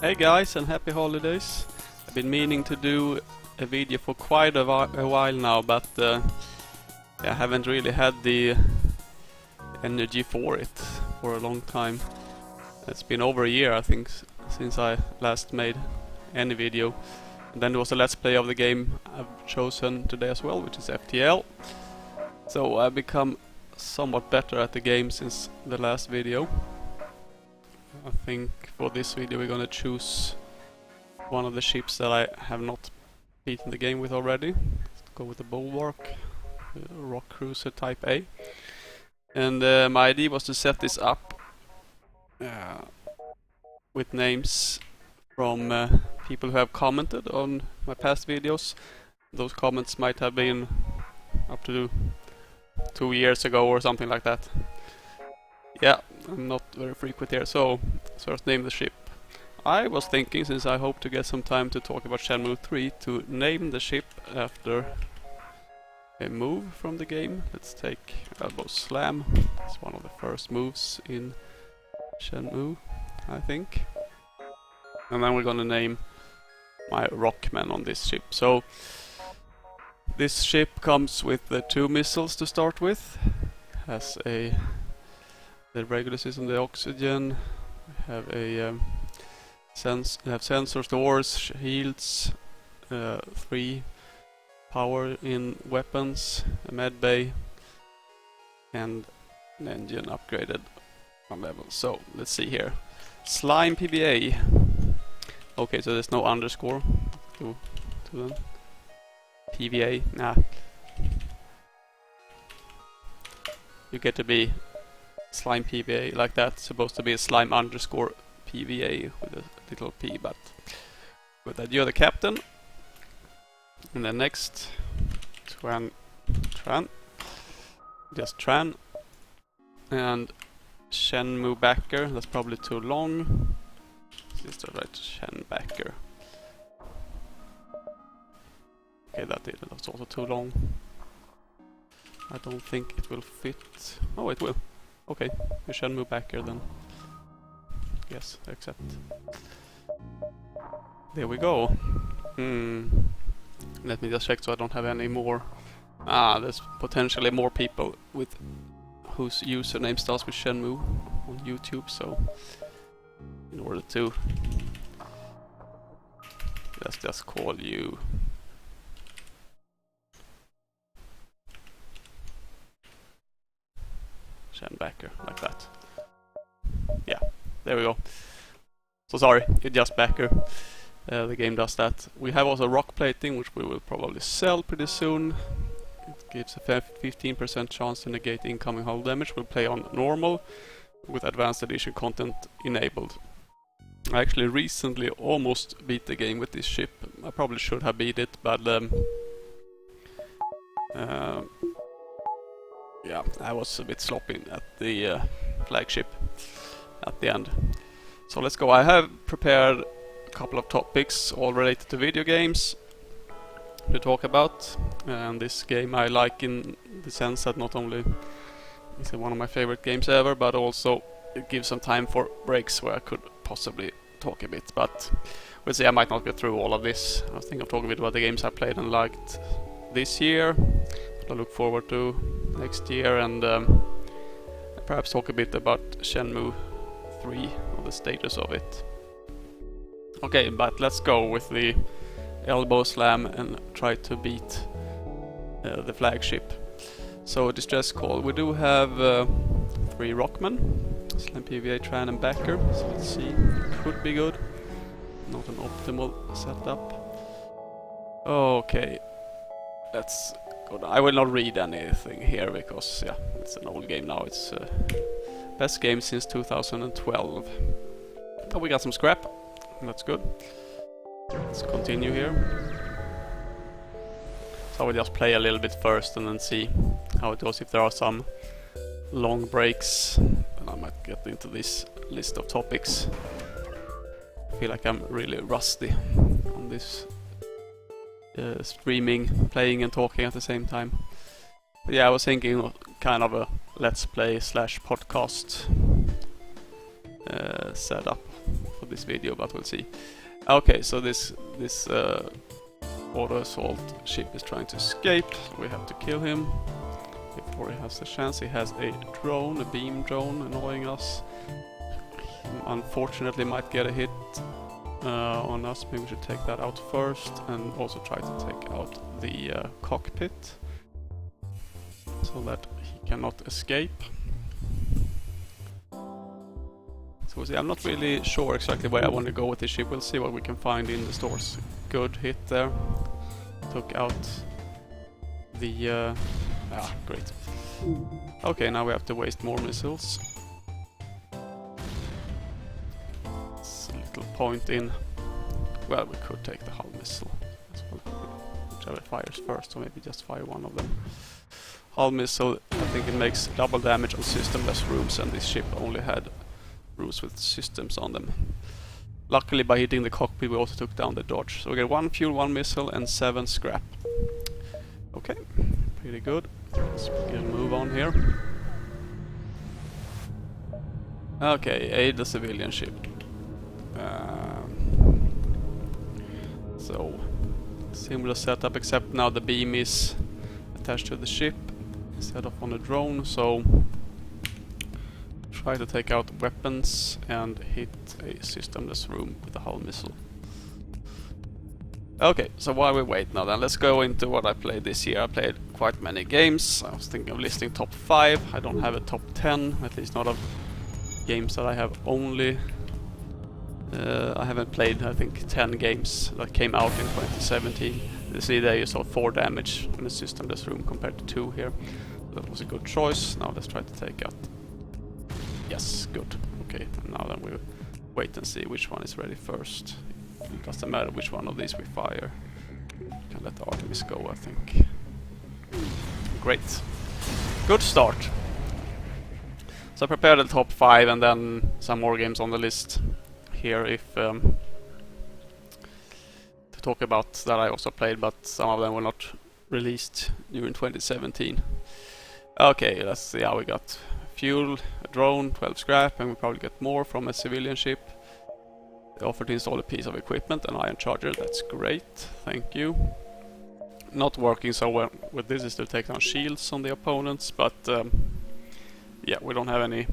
Hey guys, and happy holidays. I've been meaning to do a video for quite a while now, but I haven't really had the energy for it for a long time. It's been over a year, I think, since I last made any video. And then there was a let's play of the game I've chosen today as well, which is FTL. So I've become somewhat better at the game since the last video. I think for this video we're gonna choose one of the ships that I have not beaten the game with already. Let's go with the Bulwark, Rock Cruiser Type A. And my idea was to set this up with names from people who have commented on my past videos. Those comments might have been up to 2 years ago or something like that. Yeah, I'm not very frequent here, so let's name the ship. I was thinking, since I hope to get some time to talk about Shenmue 3, to name the ship after a move from the game. Let's take Elbow Slam. It's one of the first moves in Shenmue, I think. And then we're gonna name my Rockman on this ship. So this ship comes with the 2 missiles to start with. Has the regular system, the oxygen. We have a sensors, doors, shields, 3 power in weapons, a med bay, and an engine upgraded one level. So let's see here. Slime PVA. Okay, so there's no underscore to them. PVA, nah. You get to be slime PVA like that. It's supposed to be a slime underscore PVA with a little p, but with that you're the captain. And then next, Tran, just Tran, and Shenmue backer. That's probably too long. Just write Shen backer. Okay, that's also too long. I don't think it will fit. Oh, it will. Okay, you Shenmue backer then. Yes, accept. There we go. Let me just check so I don't have any more. There's potentially more people with whose username starts with Shenmue on YouTube, so in order to let's just call you Shenbacker, like that. Yeah, there we go. So sorry, it's just backer. The game does that. We have also rock plating, which we will probably sell pretty soon. It gives a 15% chance to negate incoming hull damage. We'll play on normal with advanced edition content enabled. I actually recently almost beat the game with this ship. I probably should have beat it, but yeah, I was a bit sloppy at the flagship at the end. So let's go. I have prepared a couple of topics all related to video games to talk about. And this game I like in the sense that not only is it one of my favorite games ever, but also it gives some time for breaks where I could possibly talk a bit. But we'll see, I might not get through all of this. I was thinking of talking a bit about the games I played and liked this year, I look forward to next year, and perhaps talk a bit about Shenmue 3 or the status of it. Okay, but let's go with the elbow slam and try to beat the flagship. So distress call. We do have 3 Rockmen, Slam PVA, Tran and backer. So let's see, it could be good. Not an optimal setup. Okay, let's go down. I will not read anything here because yeah, it's an old game now. It's best game since 2012. Oh, we got some scrap. That's good. Let's continue here. So I will just play a little bit first and then see how it goes. If there are some long breaks, then I might get into this list of topics. I feel like I'm really rusty on this streaming, playing and talking at the same time. But yeah, I was thinking of kind of a let's play / podcast setup for this video, but we'll see. Okay, so this auto assault ship is trying to escape, so we have to kill him before he has the chance. He has a drone, a beam drone, annoying us. Unfortunately might get a hit on us. Maybe we should take that out first, and also try to take out the cockpit so that he cannot escape. So we'll see. I'm not really sure exactly where I want to go with this ship. We'll see what we can find in the stores. Good hit there. Took out the... great. Okay, now we have to waste more missiles. It's a little point in... Well, we could take the hull missile as well. Whichever fires first, or maybe just fire one of them. Hull missile, I think it makes double damage on systemless rooms, and this ship only had rooms with systems on them. Luckily, by hitting the cockpit, we also took down the dodge. So we get 1 fuel, 1 missile, and 7 scrap. Okay, pretty good. Let's get a move on here. Okay, aid the civilian ship. So, similar setup, except now the beam is attached to the ship instead of on a drone, so try to take out weapons and hit a systemless room with a hull missile. Okay, so while we wait now then, let's go into what I played this year. I played quite many games. I was thinking of listing top 5. I don't have a top 10, at least not of games that I have only... I haven't played, I think, 10 games that came out in 2017. You see there you saw 4 damage in a systemless room compared to 2 here. So that was a good choice. Now let's try to take out... Yes, good. Okay, and now then we wait and see which one is ready first. It doesn't matter which one of these we fire. Can let the Artemis go, I think. Great. Good start. So I prepared the top 5 and then some more games on the list here if to talk about that I also played, but some of them were not released during 2017. Okay, let's see how we got. Fuel, a drone, 12 scrap, and we probably get more from a civilian ship. They offered to install a piece of equipment, an ion charger. That's great, thank you. Not working so well with this is to take down shields on the opponents, but yeah, we don't have any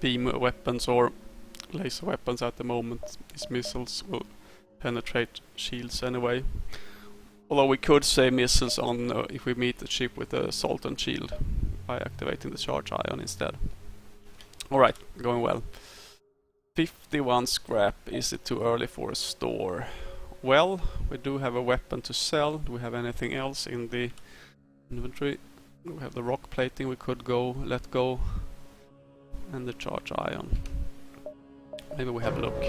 beam weapons or laser weapons at the moment. These missiles will penetrate shields anyway. Although we could save missiles on if we meet the ship with a Sultan shield by activating the charge ion instead. Alright, going well. 51 scrap, is it too early for a store? Well, we do have a weapon to sell. Do we have anything else in the inventory? We have the rock plating we could let go, and the charge ion. Maybe we have a look.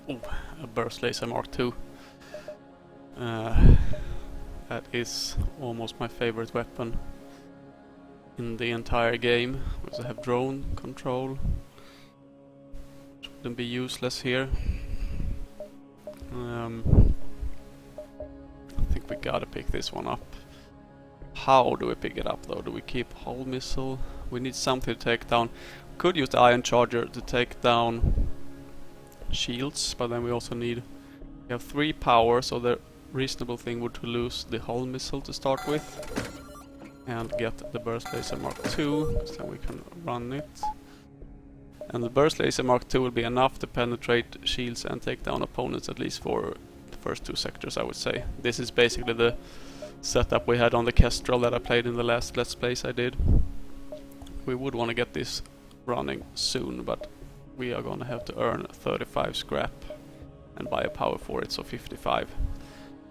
Oh, a burst laser Mark II. That is almost my favorite weapon in the entire game. We also have drone control. Shouldn't be useless here. I think we gotta pick this one up. How do we pick it up though? Do we keep hull missile? We need something to take down. Could use the ion charger to take down shields, but then we also need... We have 3 power, so the reasonable thing would to lose the hull missile to start with and get the burst laser Mark II, because then we can run it. And the burst laser Mark II will be enough to penetrate shields and take down opponents, at least for the first 2 sectors, I would say. This is basically the setup we had on the Kestrel that I played in the last Let's Plays I did. We would want to get this running soon, but we are gonna have to earn 35 scrap and buy a power for it, so 55.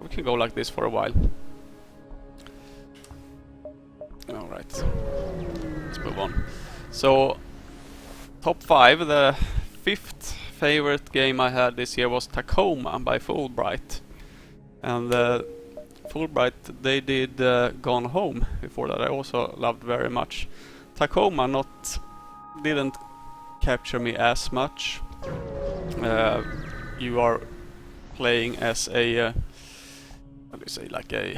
We can go like this for a while. Alright, let's move on. So, top 5, the 5th favorite game I had this year was Tacoma by Fulbright. And Fulbright, they did Gone Home before that. I also loved very much. Tacoma didn't capture me as much. You are playing as a how do you say, like a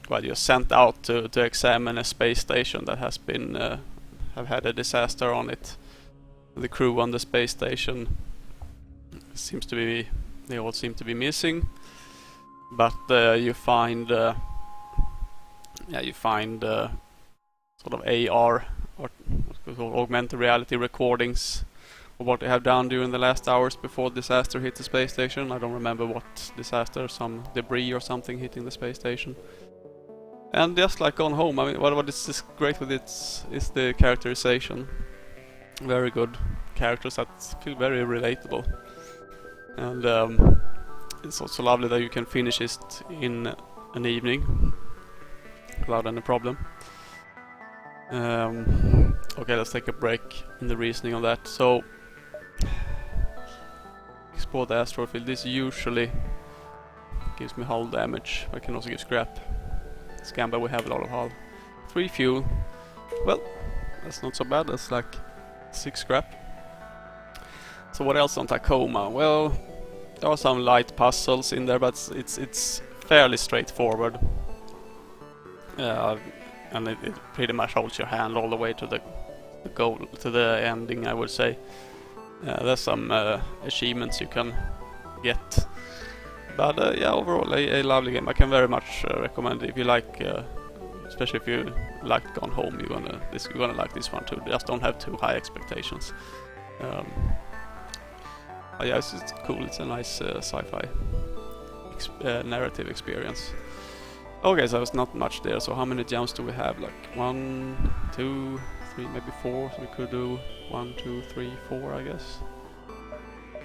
well, you're sent out to examine a space station that has been have had a disaster on it. The crew on the space station they all seem to be missing, but you find sort of AR or what's called augmented reality recordings of what they have done during the last hours before disaster hit the space station. I don't remember what disaster, some debris or something hitting the space station. And just like Gone Home, I mean, what is great with it is the characterization. Very good characters that feel very relatable. And it's also lovely that you can finish it in an evening without any problem. Okay, let's take a break in the reasoning on that. So, explore the asteroid field. This usually gives me hull damage. I can also give scrap. Scamba, we have a lot of hull. 3 fuel. Well, that's not so bad. That's like 6 scrap. So what else on Tacoma? Well, there are some light puzzles in there, but it's fairly straightforward. And it pretty much holds your hand all the way to the goal, to the ending, I would say. There's some achievements you can get. But yeah, overall a lovely game. I can very much recommend it if you like, especially if you liked Gone Home. You're gonna like this one too. Just don't have too high expectations. But yeah, it's cool. It's a nice sci-fi narrative experience. Okay, so it's not much there. So how many jumps do we have? Like 1, 2, 3, maybe 4. So we could do 1, 2, 3, 4, I guess.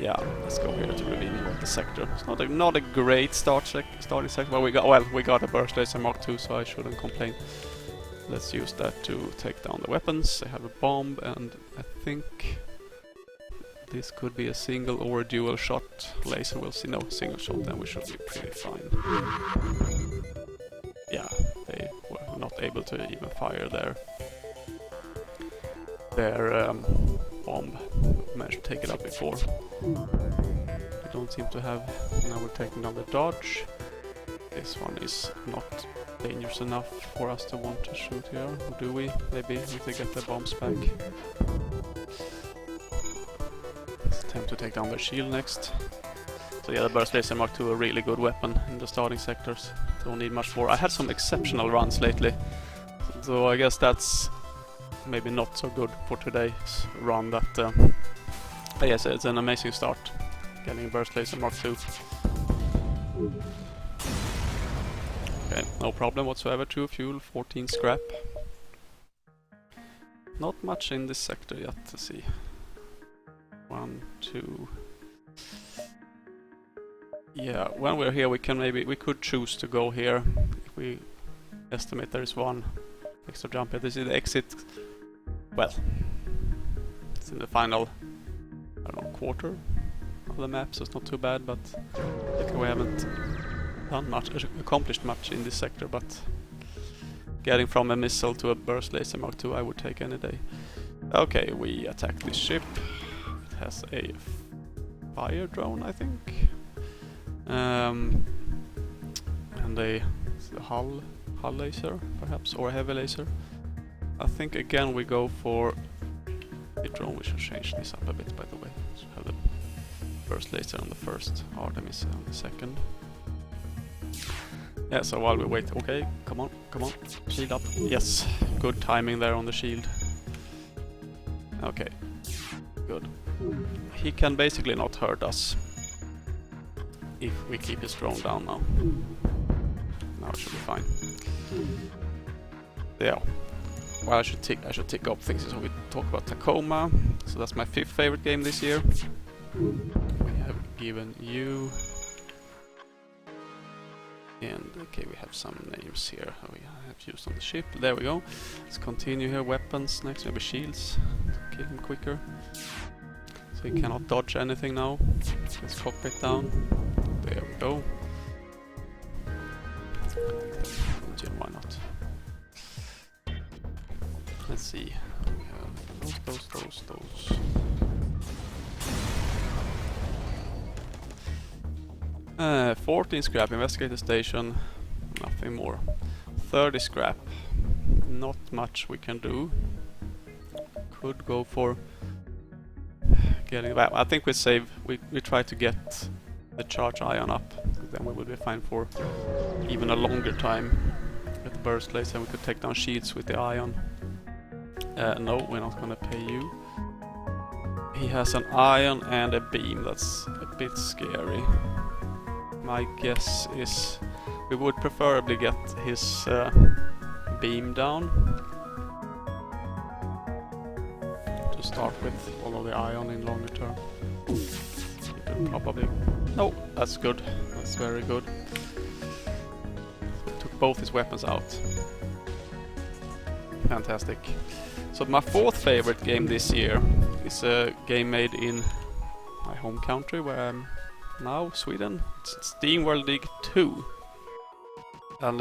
Yeah, let's go here to reveal the sector. It's not a great starting sector, but we got a burst laser Mark II, so I shouldn't complain. Let's use that to take down the weapons. I have a bomb, and I think this could be a single or a dual shot laser. We'll see. No, single shot, then we should be pretty fine. Yeah, they were not able to even fire their bomb. Managed to take it up before. They don't seem to have. Now we're taking down the dodge. This one is not dangerous enough for us to want to shoot here, or do we? Maybe if they get their bombs back. It's time to take down their shield next. So yeah, the Burst Laser Mark II, a really good weapon in the starting sectors. Don't need much more. I had some exceptional runs lately, so I guess that's maybe not so good for today's run. That yes, it's an amazing start getting Burst Laser Mark II. Okay, no problem whatsoever. 2 fuel, 14 scrap. Not much in this sector yet to see. 1, 2. Yeah, when we're here we could choose to go here. If we estimate there is 1 extra jump here. This is the exit. Well, it's in the final, I don't know, quarter of the map, so it's not too bad, but we haven't done much, accomplished much in this sector, but getting from a missile to a burst laser Mark II I would take any day. Okay, we attack this ship. It has a fire drone, I think. And a hull laser, perhaps, or a heavy laser. I think again we go for a drone. We should change this up a bit, by the way. So have the burst laser on the first, Artemis on the second. Yeah, so while we wait, okay, come on, shield up. Yes, good timing there on the shield. Okay, good. He can basically not hurt us if we keep his drone down now. Now it should be fine. Yeah. Well, I should tick up things. So we talk about Tacoma. So that's my 5th favorite game this year. We have given you. And okay, we have some names here we have used on the ship. There we go. Let's continue here. Weapons next, maybe shields to kill him quicker. So he cannot dodge anything now. Let's cockpit down. There we go. Why not? Let's see. Those. 14 scrap, investigate the station, nothing more. 30 scrap. Not much we can do. Could go for getting that. I think we save. We try to get the charge ion up. Then we will be fine for even a longer time with the burst laser. We could take down shields with the ion. No, we're not gonna pay you. He has an ion and a beam. That's a bit scary. My guess is we would preferably get his beam down to start with, although the ion in longer term. You could probably... No, that's good. That's very good. So we took both his weapons out. Fantastic. So my fourth favorite game this year is a game made in my home country, where I'm now, Sweden. It's SteamWorld Dig 2. And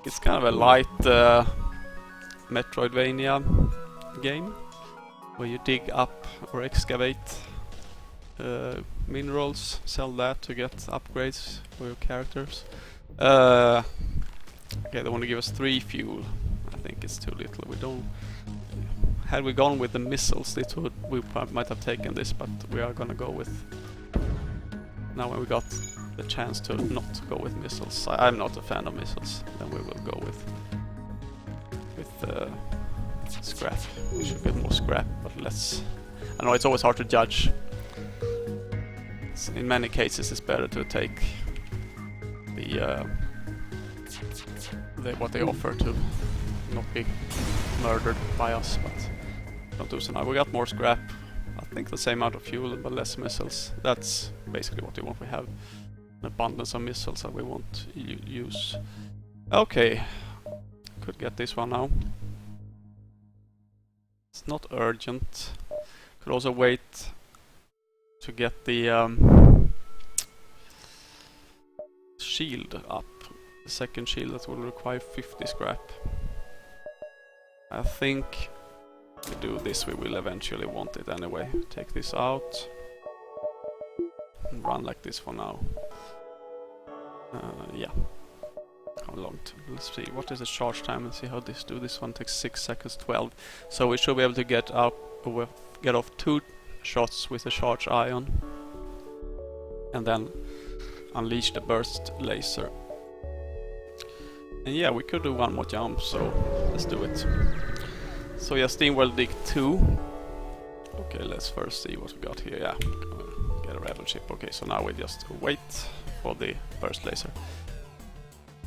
it's kind of a light Metroidvania game, where you dig up or excavate minerals, sell that to get upgrades for your characters. Okay, they want to give us 3 fuel. I think it's too little. We don't... Had we gone with the missiles, we might have taken this, but we are gonna go with... Now when we got the chance to not go with missiles, I'm not a fan of missiles, then we will go with scrap. We should get more scrap, but less... I know it's always hard to judge. In many cases it's better to take what they offer to not be murdered by us, but don't do so now. We got more scrap. I think the same amount of fuel, but less missiles. That's basically what we want. We have an abundance of missiles that we won't use. Okay, could get this one now. It's not urgent. Could also wait to get the shield up. The second shield that will require 50 scrap. I think if we do this, we will eventually want it anyway. Take this out and run like this for now. Yeah. How long? Let's see. What is the charge time? Let's see how this do. This one takes 6 seconds, 12. So we should be able to get off 2 shots with the charge ion, and then unleash the burst laser. And yeah, we could do one more jump, so let's do it. So yeah, SteamWorld Dig 2. Okay, let's first see what we got here. Yeah, get a rebel ship. Okay, so now we just wait for the burst laser.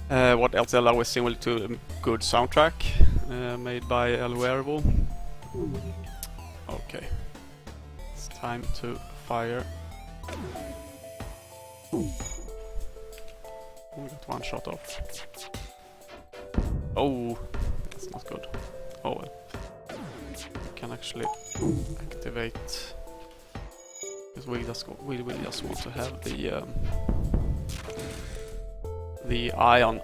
What else allow with SteamWorld 2? Good soundtrack made by El Huervo. Okay, it's time to fire. We got one shot off. Oh, that's not good. Oh well. We can actually activate, because we will just want to have the ion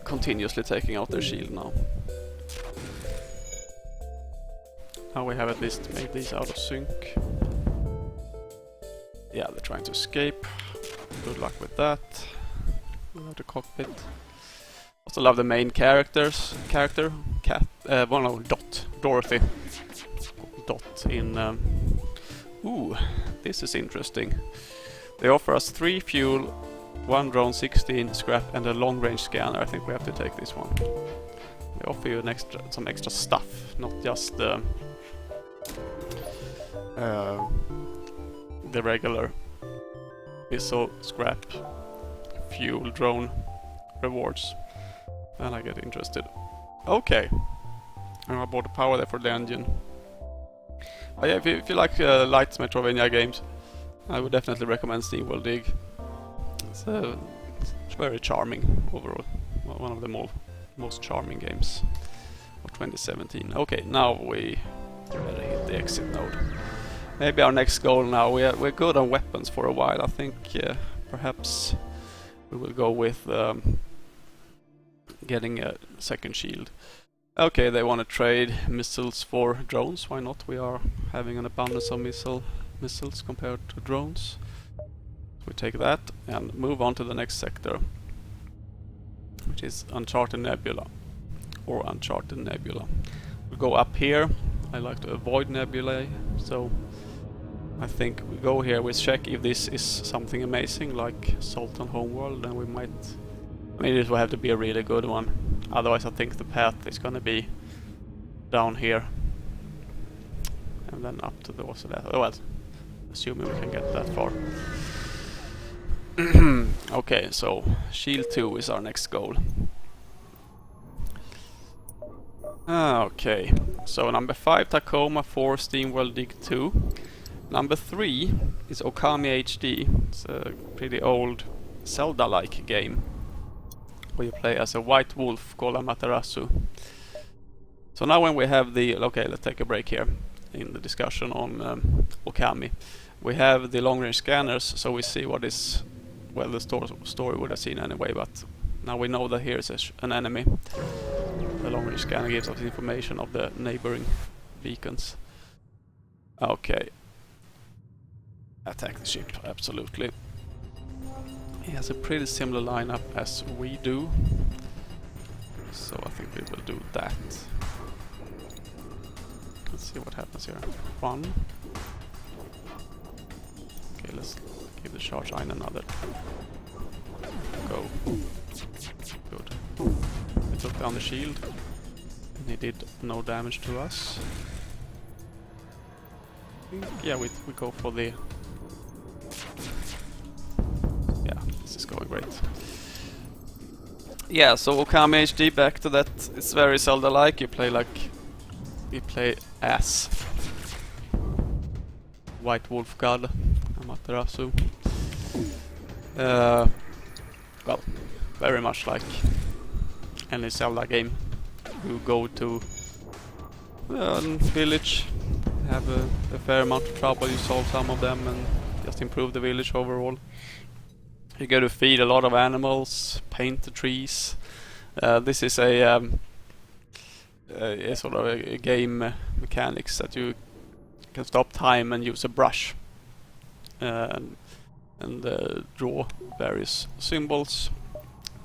continuously taking out their shield now. Now we have at least made these out of sync. Yeah, they're trying to escape. Good luck with that. We have the cockpit. Also love the main character, Dot, Dorothy. Dot in... Ooh, this is interesting. They offer us 3 fuel, 1 drone, 16 scrap, and a long-range scanner. I think we have to take this one. They offer you some extra stuff, not just the regular missile, scrap, fuel, drone rewards. And I get interested. Okay. And I bought the power there for the engine. But yeah, if you like light Metroidvania games, I would definitely recommend SteamWorld Dig. It's very charming overall. One of the most charming games of 2017. Okay, now we better hit the exit node. Maybe our next goal now. We're good on weapons for a while. I think perhaps we will go with getting a second shield. Okay, they want to trade missiles for drones. Why not? We are having an abundance of missiles compared to drones. We take that and move on to the next sector. which is Uncharted Nebula, or Uncharted Nebula. We go up here. I like to avoid nebulae, so I think we go here, we check if this is something amazing like Sultan Homeworld, and we might... I mean, this will have to be a really good one. Otherwise I think the path is gonna be down here. And then up to the... what's that? Oh, well, assuming we can get that far. Okay, so Shield 2 is our next goal. Okay, so number 5 Tacoma, 4 SteamWorld Dig 2. Number 3 is Okami HD. It's a pretty old Zelda-like game where you play as a white wolf called Amaterasu. So now when we have the... okay, let's take a break here in the discussion on Okami. We have the long-range scanners, so we see what is... well, the story would have seen anyway, but now we know that here is an enemy. The long-range scanner gives us information of the neighboring beacons. Okay. Attack the ship, absolutely. He has a pretty similar lineup as we do, so I think we will do that. Let's see what happens here. 1. Okay, let's give the charge iron another go. Good. We took down the shield, and he did no damage to us. Yeah, we go for the... yeah, this is going great. Yeah, so Okami HD, back to that. It's very Zelda-like. You play as White Wolf God Amaterasu. Well, very much like any Zelda game. You go to a village, have a fair amount of trouble, you solve some of them and just improve the village overall. You get to feed a lot of animals, paint the trees. This is a sort of a game mechanics that you can stop time and use a brush and draw various symbols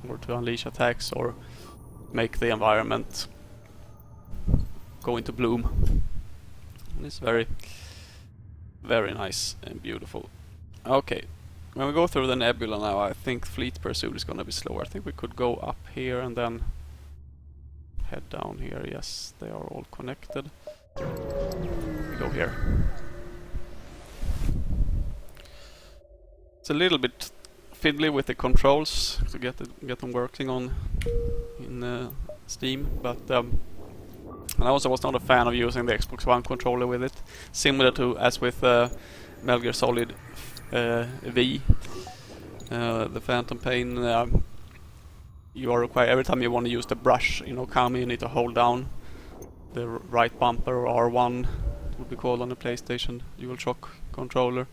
or to unleash attacks or make the environment go into bloom. And it's very, very nice and beautiful. Okay, when we go through the nebula now, I think fleet pursuit is gonna be slower. I think we could go up here and then head down here. Yes, they are all connected. We go here. It's a little bit fiddly with the controls to get them working on in Steam, but and I also was not a fan of using the Xbox One controller with it. Similar to as with Metal Gear Solid V, the Phantom Pain. You are required every time you want to use the brush in Okami, you need to hold down the right bumper, or R1 it would be called on the PlayStation DualShock controller.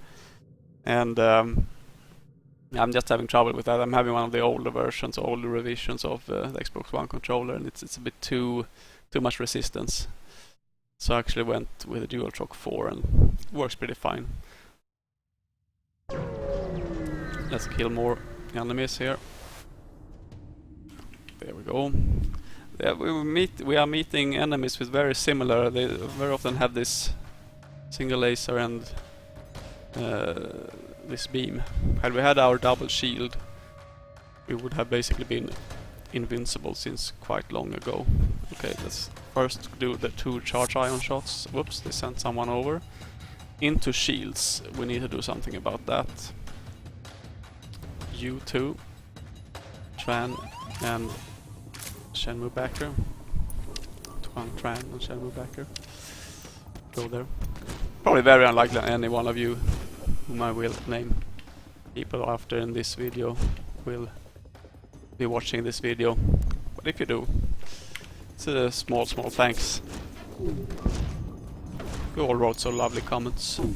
And I'm just having trouble with that. I'm having one of the older versions, older revisions of the Xbox One controller, and it's a bit too much resistance. So I actually went with the DualShock 4 and it works pretty fine. Let's kill more enemies here. There we go. Yeah, we are meeting enemies with very similar. They very often have this single laser and this beam. Had we had our double shield, we would have basically been invincible since quite long ago. Okay, let's first do the 2 charge ion shots. Whoops, they sent someone over. Into shields, we need to do something about that. U2, Tran and Shenmue Backer. Tran and Shenmue Backer. Go there. Probably very unlikely any one of you whom I will name people after in this video will be watching this video. But if you do, it's a small thanks. You all wrote so lovely comments. Seem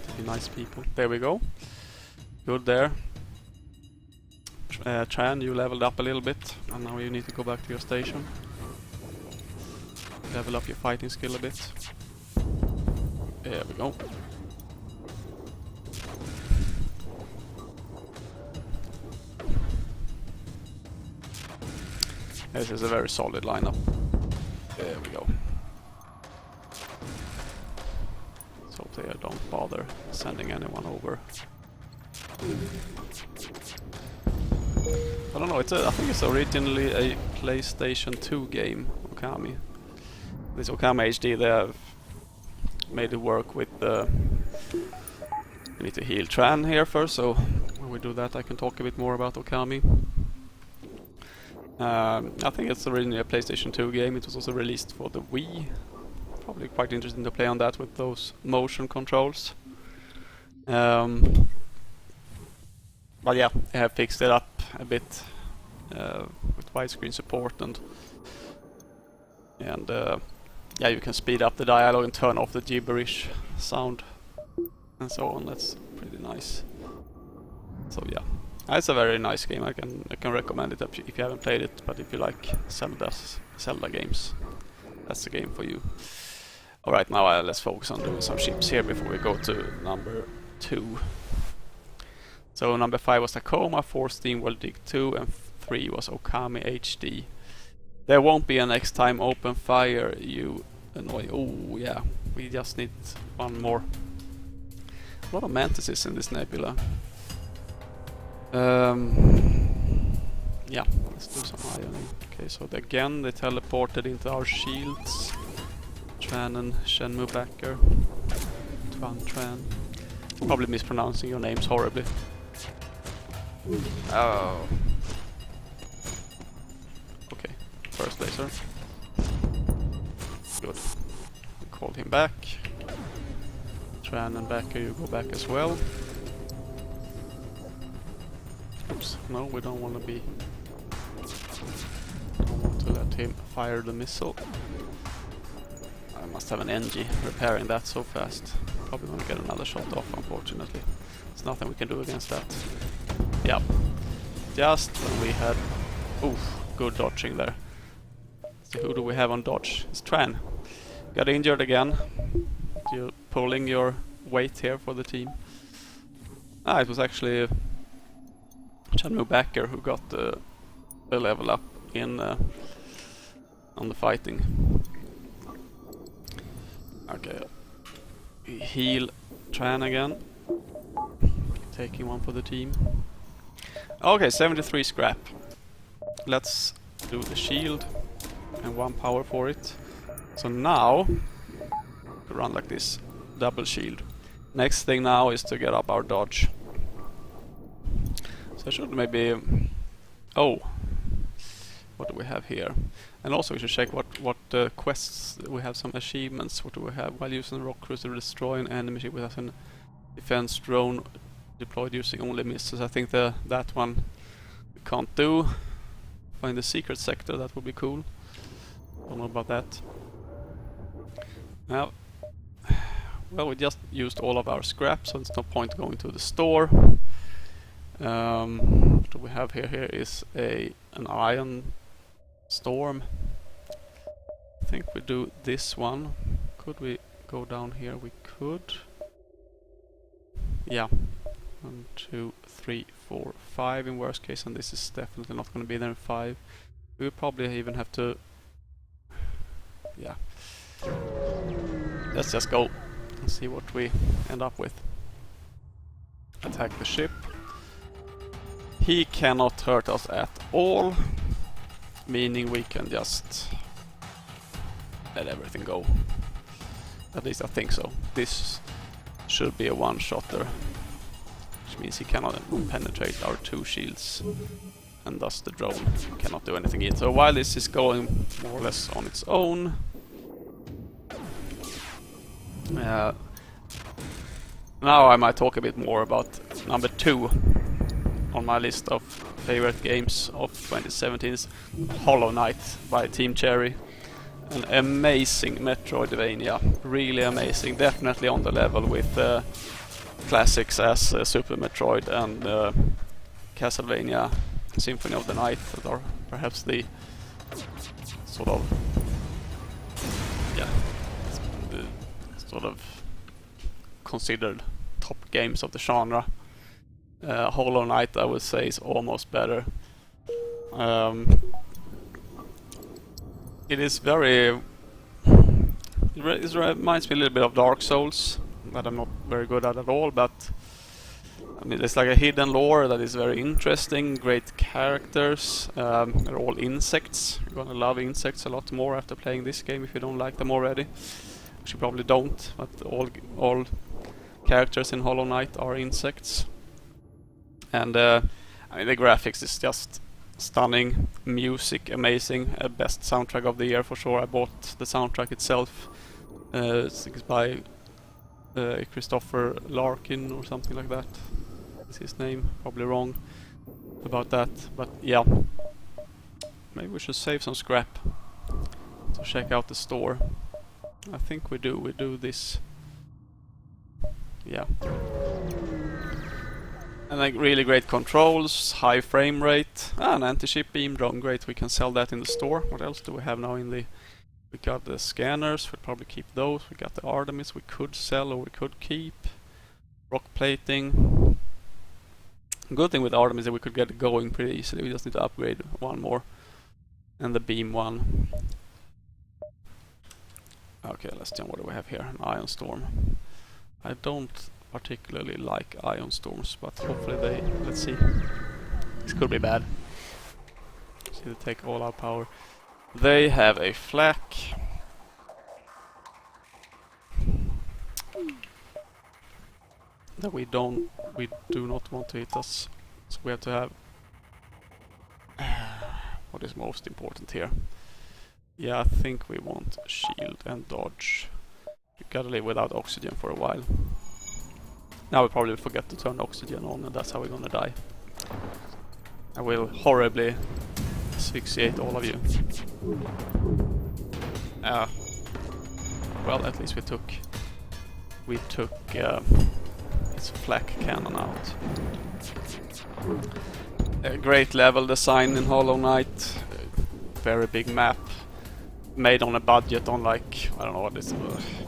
to be nice people. There we go. Good there. Tran, you leveled up a little bit, and now you need to go back to your station. Level up your fighting skill a bit. There we go. This is a very solid lineup. There we go. So they don't bother sending anyone over. I don't know, I think it's originally a PlayStation 2 game, Okami. This Okami HD, they have made it work with the... We need to heal Tran here first, so when we do that I can talk a bit more about Okami. I think it's originally a PlayStation 2 game. It was also released for the Wii. Probably quite interesting to play on that with those motion controls. But yeah, they have fixed it up a bit with widescreen support and yeah, you can speed up the dialogue and turn off the gibberish sound and so on. That's pretty nice. So yeah, it's a very nice game. I can recommend it if you haven't played it. But if you like Zelda games, that's the game for you. All right, now let's focus on doing some ships here before we go to number 2. So number 5 was Tacoma, 4 SteamWorld Dig 2, and 3 was Okami HD. There won't be a next time open fire, you annoy. Oh yeah, we just need one more. A lot of mantises in this nebula. Yeah, let's do some ironing. Okay, so again they teleported into our shields. Tran and Shenmue backer. Tran. Probably mispronouncing your names horribly. Oh. Okay, first laser. Good. We called him back. Tran and backer, you go back as well. Oops, no, we don't want to be... Don't want to let him fire the missile. I must have an NG repairing that so fast. Probably gonna get another shot off, unfortunately. There's nothing we can do against that. Yep. Just when we had... Oof, good dodging there. So who do we have on dodge? It's Tran. Got injured again. You're pulling your weight here for the team. It was actually Shenmue backer who got the level up in on the fighting. Okay. Heal Tran again. Taking one for the team. Okay, 73 scrap. Let's do the shield and 1 power for it. So now we run like this, double shield. Next thing now is to get up our dodge. So I should maybe... Oh, what do we have here? And also we should check what quests. We have some achievements. What do we have? While using the rock cruiser to destroy an enemy ship with a defense drone deployed using only missiles. I think that one we can't do. Find the secret sector, that would be cool. Don't know about that. Now, well, we just used all of our scrap, so it's no point going to the store. What do we have here? Here is an iron storm. I think we do this one. Could we go down here? We could. Yeah. 1, 2, 3, 4, 5 in worst case, and this is definitely not going to be there in 5. We would probably even have to... Yeah. Let's just go and see what we end up with. Attack the ship. He cannot hurt us at all, meaning we can just let everything go. At least I think so. This should be a one-shotter, which means he cannot penetrate our 2 shields, and thus the drone cannot do anything either. So while this is going more or less on its own, now I might talk a bit more about number 2 on my list of favorite games of 2017 is Hollow Knight by Team Cherry. An amazing Metroidvania, really amazing, definitely on the level with classics as Super Metroid and Castlevania Symphony of the Night, that are perhaps the sort of considered top games of the genre. Hollow Knight, I would say, is almost better. It is very... It reminds me a little bit of Dark Souls, that I'm not very good at all, but I mean, it's like a hidden lore that is very interesting, great characters, they're all insects. You're gonna love insects a lot more after playing this game if you don't like them already. Which you probably don't, but all characters in Hollow Knight are insects. And I mean, the graphics is just stunning, music amazing, best soundtrack of the year for sure. I bought the soundtrack itself. I think it's by Christopher Larkin or something like that. Is his name? Probably wrong about that, but yeah. Maybe we should save some scrap to check out the store. I think we do. We do this. Yeah. And like really great controls, high frame rate, an anti-ship beam drone, great. We can sell that in the store. What else do we have now in the... We got the scanners, we'll probably keep those. We got the Artemis we could sell or we could keep. Rock plating. Good thing with Artemis is that we could get it going pretty easily. We just need to upgrade one more. And the beam one. Okay, let's see what do we have here. An Ion Storm. I don't particularly like Ion Storms, but hopefully they... Let's see. This could be bad. See, they take all our power. They have a flak. That we do not want to hit us. So we have to have... what is most important here? Yeah, I think we want shield and dodge. You gotta live without oxygen for a while. Now we probably forget to turn oxygen on, and that's how we're gonna die. I will horribly asphyxiate all of you. Well, at least we took its flak cannon out. A great level design in Hollow Knight. Very big map. Made on a budget on like, I don't know what is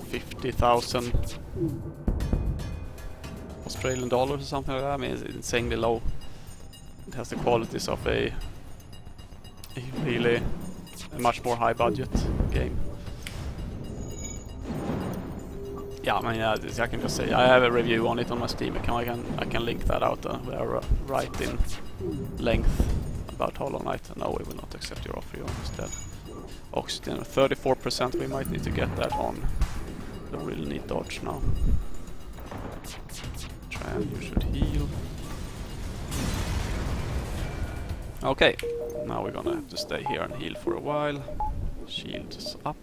50,000 Australian dollars or something like that. I mean, it's insanely low. It has the qualities of a much more high budget game. Yeah, I mean, I can just say I have a review on it on my Steam account. I can link that out there, right in length about Hollow Knight. No, we will not accept your offer. You're instead oxygen 34%. We might need to get that on. Don't really need dodge now. And you should heal. Okay, now we're gonna have to stay here and heal for a while. Shield is up.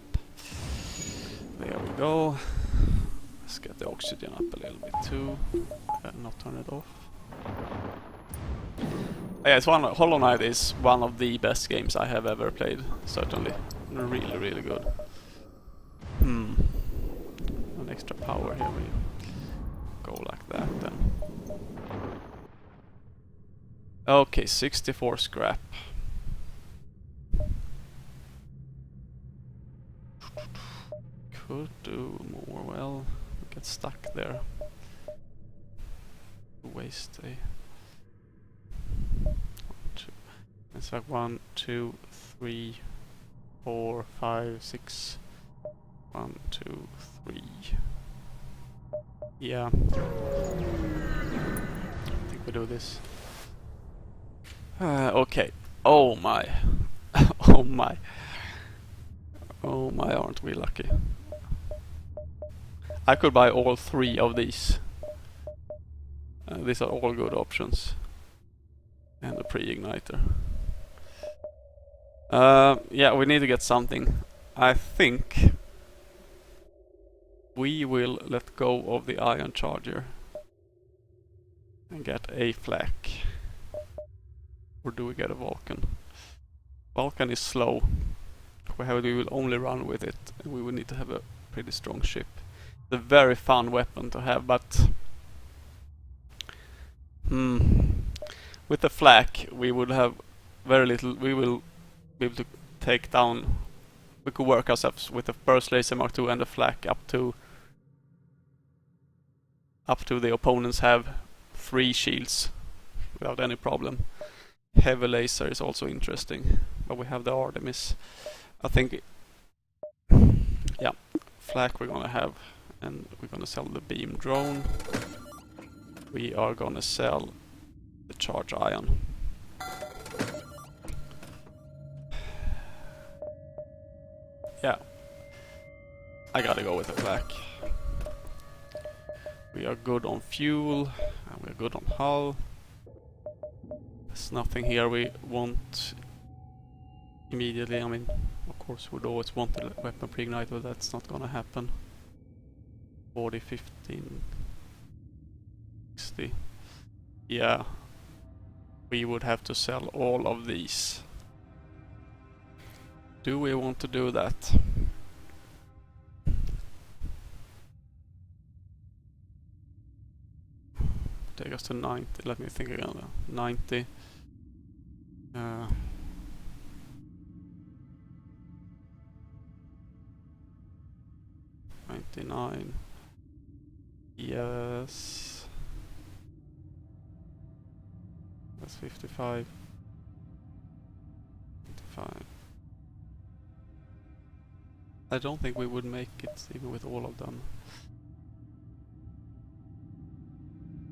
There we go. Let's get the oxygen up a little bit too. And not turn it off. Yeah, Hollow Knight is one of the best games I have ever played, certainly. Really, really good. An extra power here. We go like that then. Okay, 64 scrap. Could do more. Well, get stuck there. Waste a... 1, 2. It's like 1, 2, 3, 4, 5, 6. 1, 2, 3. Yeah. I think we do this. Okay. Oh my. Oh my. Oh my, aren't we lucky? I could buy all 3 of these. These are all good options. And a pre-igniter. Yeah, we need to get something. I think we will let go of the ion charger and get a flak. Or do we get a Vulcan? Vulcan is slow. We will only run with it, and we will need to have a pretty strong ship. It's a very fun weapon to have, but with the flak we would have very little. We will be able to take down. We could work ourselves with the Burst Laser Mark II and the flak up to the opponents have 3 shields without any problem. Heavy laser is also interesting, but we have the Artemis. I think, yeah, flak we're gonna have, and we're gonna sell the beam drone. We are gonna sell the charge ion. Yeah, I gotta go with the flak. We are good on fuel, and we're good on hull. There's nothing here we want immediately. I mean, of course we'd always want a weapon pre-ignite, but that's not gonna happen. 40, 15, 60. Yeah, we would have to sell all of these. Do we want to do that? Take us to 90. Let me think again. 90. 99. Yes. That's 55. 55. I don't think we would make it even with all of them.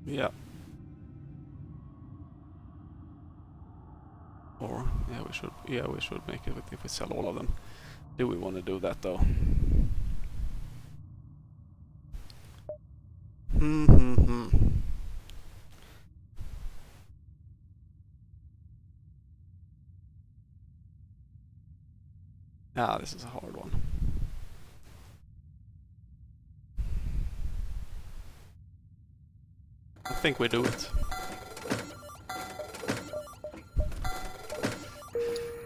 Yeah. Or yeah, we should. Yeah, we should make it if we sell all of them. Do we want to do that though? Ah, this is a hard one. I think we do it.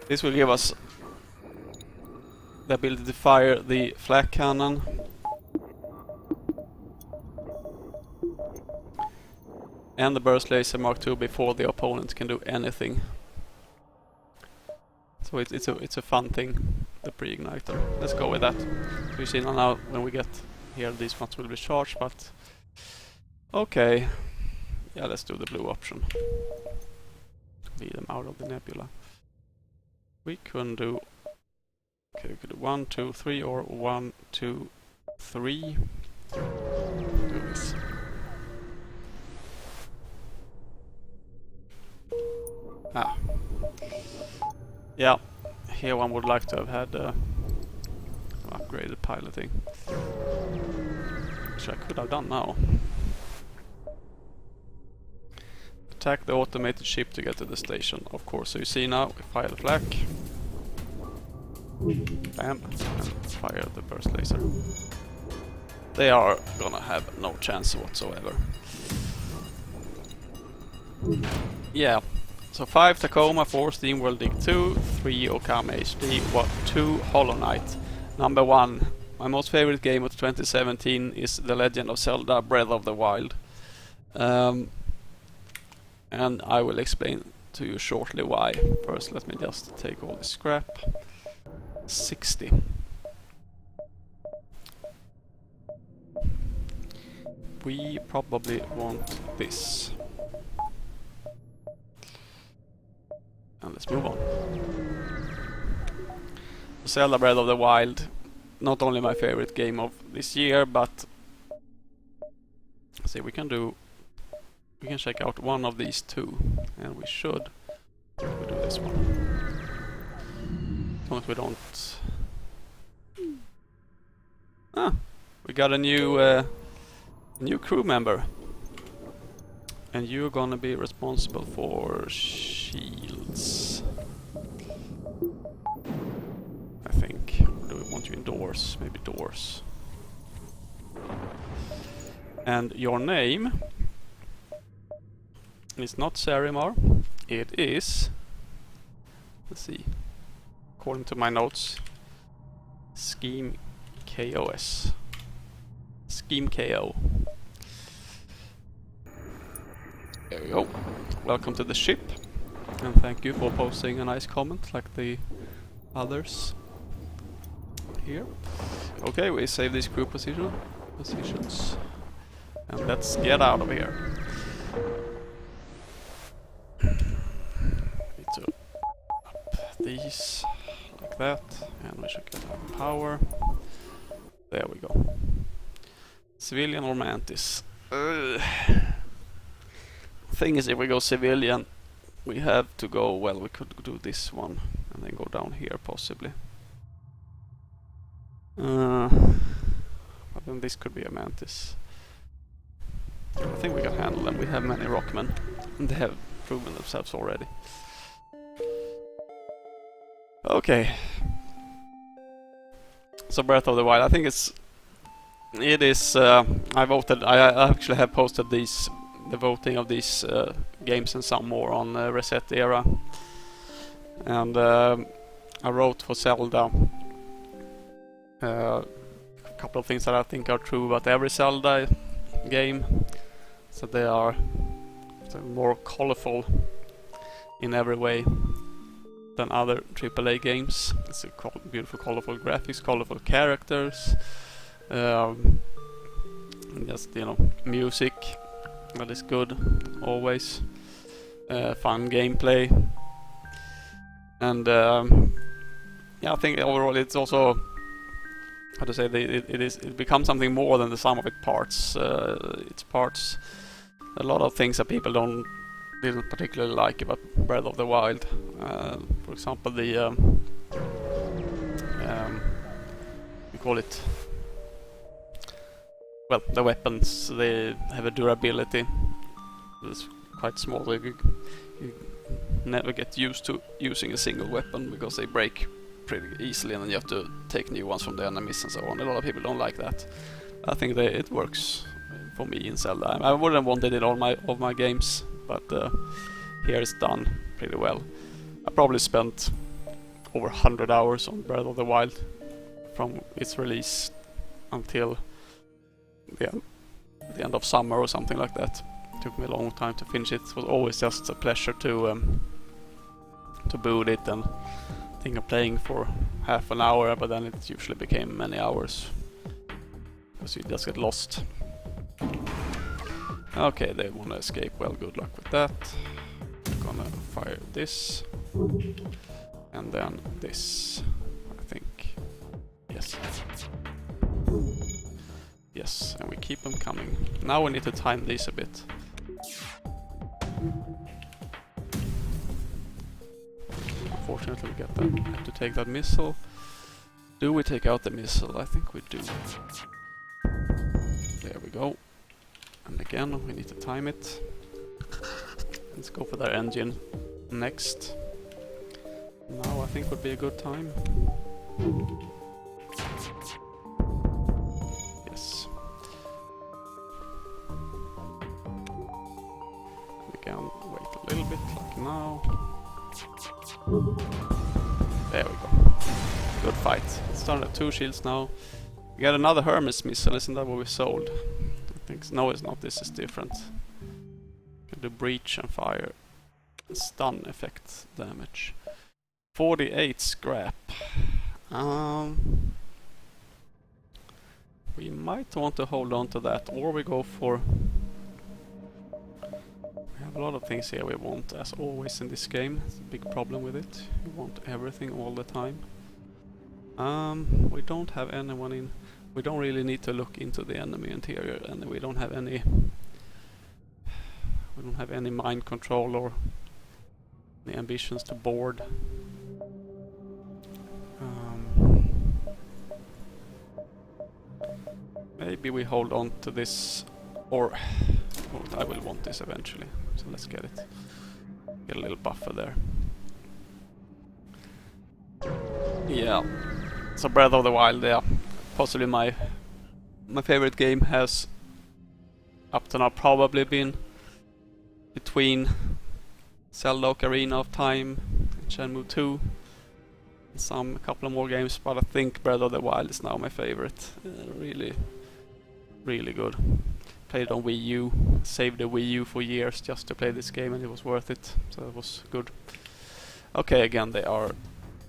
This will give us the ability to fire the flak cannon. And the burst laser Mark II before the opponent can do anything. So it's a fun thing, the pre-igniter. Let's go with that. We see now when we get here these ones will be charged, but okay. Yeah, let's do the blue option. Lead them out of the nebula. We can do, okay, we could do 1, 2, 3 or 1, 2, 3. Do this. Ah. Yeah, here one would like to have had upgraded piloting, which I could have done now. Attack the automated ship to get to the station, of course. So you see now, we fire the flak. Bam, and fire the burst laser. They are gonna have no chance whatsoever. Yeah. So 5 Tacoma, 4 SteamWorld Dig 2, 3 Okami HD, 2 Hollow Knight. Number 1. My most favorite game of 2017 is The Legend of Zelda Breath of the Wild. And I will explain to you shortly why. First, let me just take all the scrap. 60. We probably want this. And let's move on. Zelda Breath of the Wild, not only my favorite game of this year, but see, we can check out one of these two, and we should. We do this one. As long as we don't. Ah, we got a new crew member. And you're gonna be responsible for shields, I think. Or do we want you in doors? Maybe doors. And your name is not Sarimar. It is, let's see, according to my notes, Scheme KOS. Scheme KO. There we go. Welcome to the ship, and thank you for posting a nice comment like the others here. Okay, we save these crew positions, and let's get out of here. Need to up these like like that, and we should get our power. There we go. Civilian or Mantis? Thing is, if we go civilian, we have to go, well, we could do this one and then go down here possibly. But then this could be a Mantis. I think we can handle them. We have many Rockmen and they have proven themselves already. Okay. So Breath of the Wild, I think it is I voted, I actually have posted the voting of these games and some more on Reset Era. And I wrote for Zelda a couple of things that I think are true about every Zelda game. So they are more colorful in every way than other AAA games. It's a beautiful, colorful graphics, colorful characters, just, you know, music that is good always, fun gameplay, and yeah, I think overall it's also, how to say, it becomes something more than the sum of its parts. A lot of things that people didn't particularly like about Breath of the Wild. For example, the we call it, well, the weapons. They have a durability that's quite small. You never get used to using a single weapon because they break pretty easily, and then you have to take new ones from the enemies and so on. A lot of people don't like that. I think it works for me in Zelda. I wouldn't want it in all my games, but here it's done pretty well. I probably spent over 100 hours on Breath of the Wild from its release until the end of summer or something like that. It took me a long time to finish it. It was always just a pleasure to boot it and think of playing for half an hour, but then it usually became many hours because you just get lost. Okay, they want to escape. Well, good luck with that. I'm gonna fire this and then this, I think. Yes. Yes, and we keep them coming. Now we need to time these a bit. Unfortunately, we have to take that missile. Do we take out the missile? I think we do. There we go. And again, we need to time it. Let's go for their engine next. Now I think would be a good time. Yes. And again, wait a little bit, like now. There we go. Good fight. It's done at 2 shields now. We got another Hermes missile, isn't that what we sold? I think so. No, it's not. This is different. Can do breach and fire. Stun effect damage. 48 scrap. We might want to hold on to that, or we go for... We have a lot of things here we want, as always in this game. It's a big problem with it. You want everything all the time. We don't have anyone in... We don't really need to look into the enemy interior, and we don't have any... We don't have any mind control or any ambitions to board. Maybe we hold on to this, or I will want this eventually, so let's get it. Get a little buffer there. Yeah, so Breath of the Wild, yeah, possibly my favorite game, has up to now probably been between Zelda Ocarina of Time and Shenmue 2. A couple of more games, but I think Breath of the Wild is now my favorite. Really good. Played it on Wii U, saved the Wii U for years just to play this game, and it was worth it, so it was good. Okay, again, are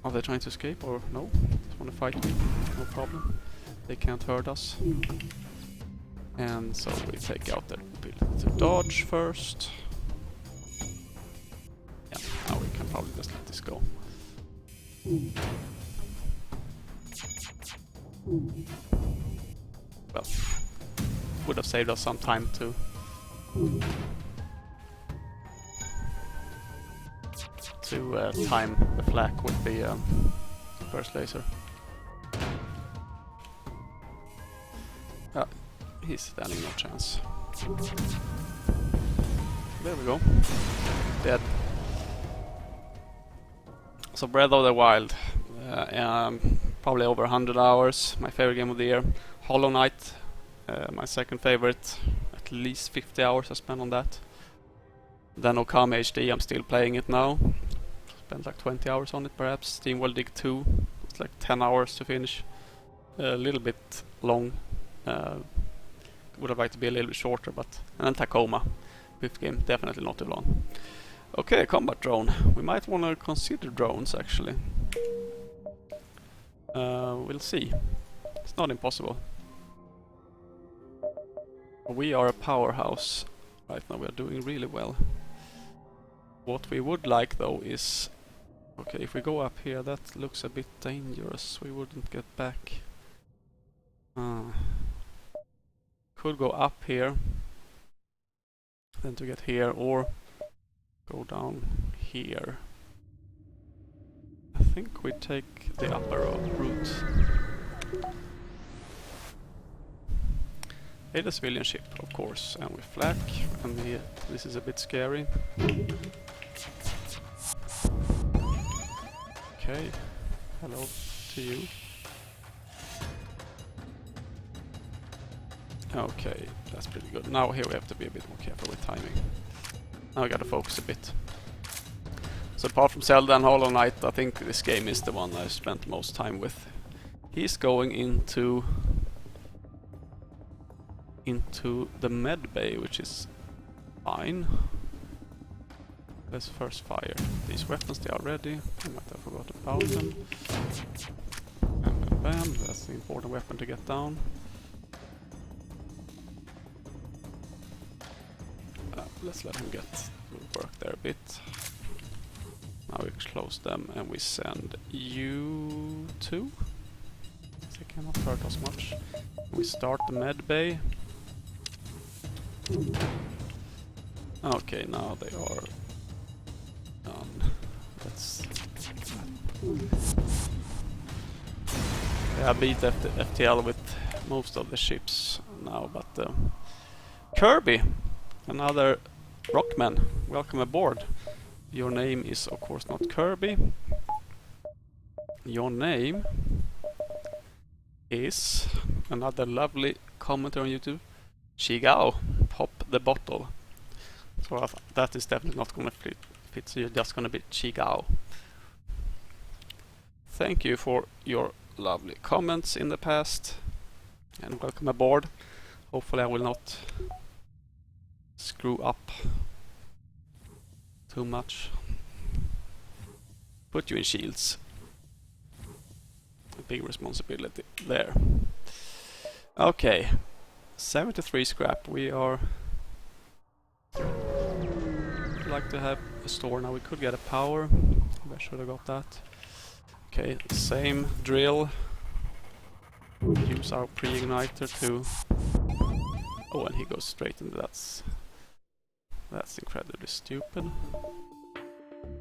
they trying to escape or no? Just want to fight me, no problem. They can't hurt us. And so we take out their ability to dodge first. Yeah, now we can probably just let this go. Well, would have saved us some time to time the flak with the burst laser. He's standing no chance. There we go. Dead. So Breath of the Wild. Probably over 100 hours. My favorite game of the year. Hollow Knight. My second favorite. At least 50 hours I spent on that. Then Okami HD. I'm still playing it now. Spent like 20 hours on it perhaps. SteamWorld Dig 2. It's like 10 hours to finish. A little bit long. Would have liked to be a little bit shorter, but... And then Tacoma. Fifth game, definitely not too long. Okay, combat drone. We might want to consider drones actually. We'll see. It's not impossible. We are a powerhouse. Right now we are doing really well. What we would like though is... Okay, if we go up here, that looks a bit dangerous. We wouldn't get back. Could go up here. Then to get here, or go down here. I think we take the upper route. A civilian ship, of course, and with flak, and this is a bit scary. Okay, hello to you. Okay, that's pretty good. Now here we have to be a bit more careful with timing. Now we gotta focus a bit. So apart from Zelda and Hollow Knight, I think this game is the one I spent most time with. He's going into the med bay, which is fine. Let's first fire these weapons. They are ready. I might have forgot about them. Bam, bam, bam. That's the important weapon to get down. Let's let him get to work there a bit. Now we close them and we send you two. They cannot hurt us much. We start the med bay. Okay, now they are done. Let's... Yeah, I beat FTL with most of the ships now, but Kirby, another Rockman, welcome aboard. Your name is of course not Kirby. Your name is another lovely commenter on YouTube. Chigao, pop the bottle. So that is definitely not gonna fit, so you're just gonna be Chigao. Thank you for your lovely comments in the past, and welcome aboard. Hopefully I will not screw up too much. Put you in shields. A big responsibility there. Okay, 73 scrap. We are like to have a store now. We could get a power. I should have got that. Okay, same drill. Use our pre-igniter to... Oh, and he goes straight into that. That's incredibly stupid.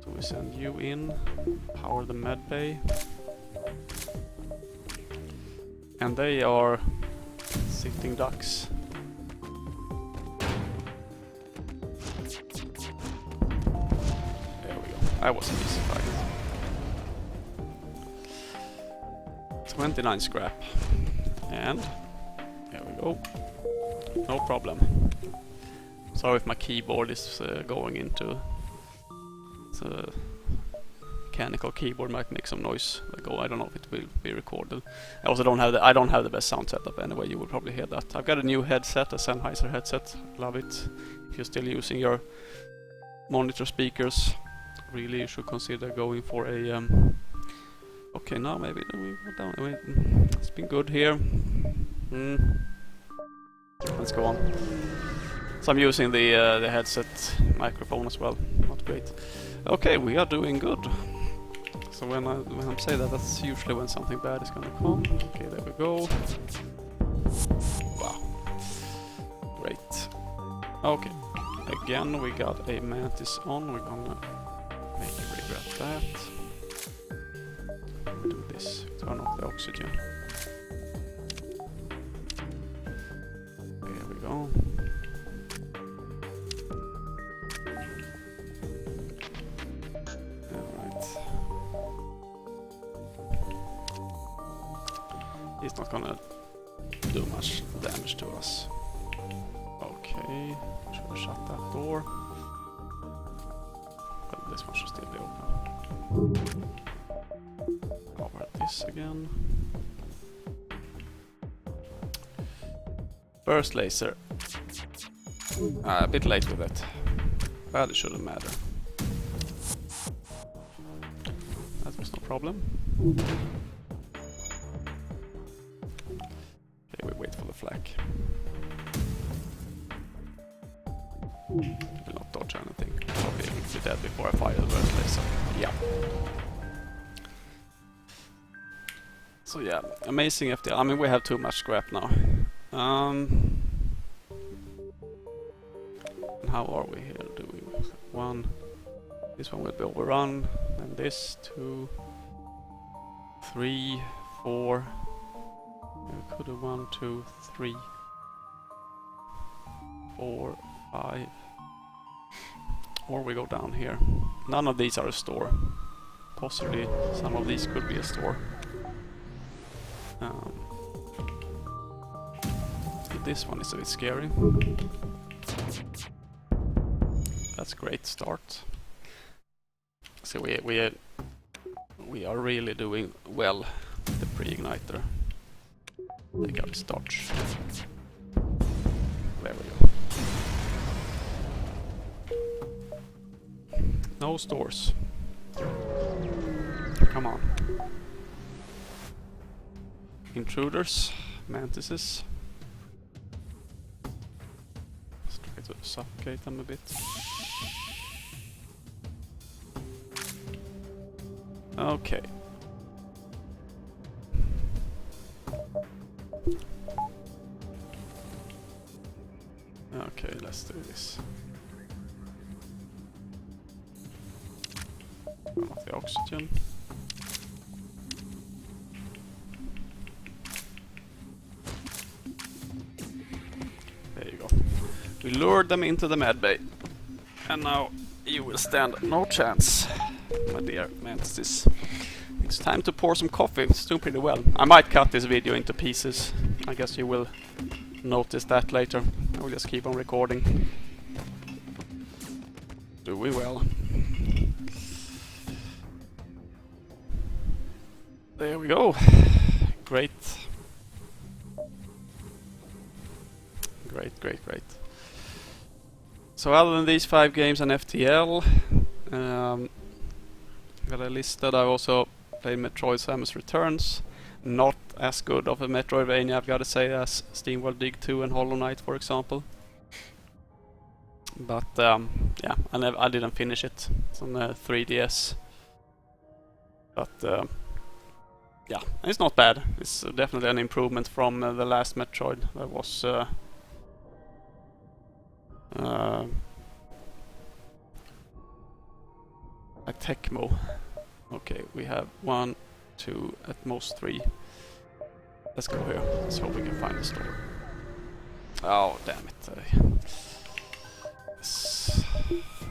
So we send you in, power the med bay. And they are sitting ducks. There we go. I wasn't easy fight. 29 scrap. And there we go. No problem. Sorry if my keyboard is going into the mechanical keyboard, might make some noise. Like, oh, I don't know if it will be recorded. I also don't have the best sound setup anyway. You will probably hear that. I've got a new headset, a Sennheiser headset. Love it. If you're still using your monitor speakers, really you should consider going for a okay, now maybe we go down. Wait, it's been good here. Let's go on. So I'm using the headset microphone as well. Not great. Okay, we are doing good. So when I'm saying that, that's usually when something bad is gonna come. Okay, there we go. Wow. Great. Okay. Again, we got a mantis on. We're gonna make you regret that. Do this. Turn off the oxygen. There we go. Alright. He's not gonna do much damage to us. Okay. Should have shut that door. But this one should still be open. Over this again. Burst laser. A bit late with it. But it shouldn't matter. That was no problem. Okay, we wait for the flak. Will not dodge anything. Probably be dead before I fire the burst laser. Yeah. So yeah, amazing FTL. I mean, we have too much scrap now. And how are we here doing? One. This one will be overrun. And this, 2, 3, 4. We could have 1, 2, 3, 4, 5. Or we go down here. None of these are a store. Possibly some of these could be a store. This one is a bit scary. That's a great start. So we are really doing well with the pre-igniter. Take out his dodge. There we go. No stores. Come on. Intruders, mantises. Let's try to suffocate them a bit. Okay. Okay, let's do this. Turn off the oxygen. There you go. We lured them into the medbay. And now you will stand no chance, my dear mantis. It's time to pour some coffee. It's doing pretty well. I might cut this video into pieces. I guess you will notice that later. I will just keep on recording. Doing well. There we go. Great. Great. So other than these 5 games on FTL, that I listed, I also played Metroid Samus Returns. Not as good of a Metroidvania, I've got to say, as SteamWorld Dig 2 and Hollow Knight, for example. But yeah, I didn't finish it. It's on the 3DS. But yeah, it's not bad. It's definitely an improvement from the last Metroid. That was like Tecmo. Okay, we have 1, 2, at most 3. Let's go here. Let's hope we can find the store. Oh, damn it. Yes.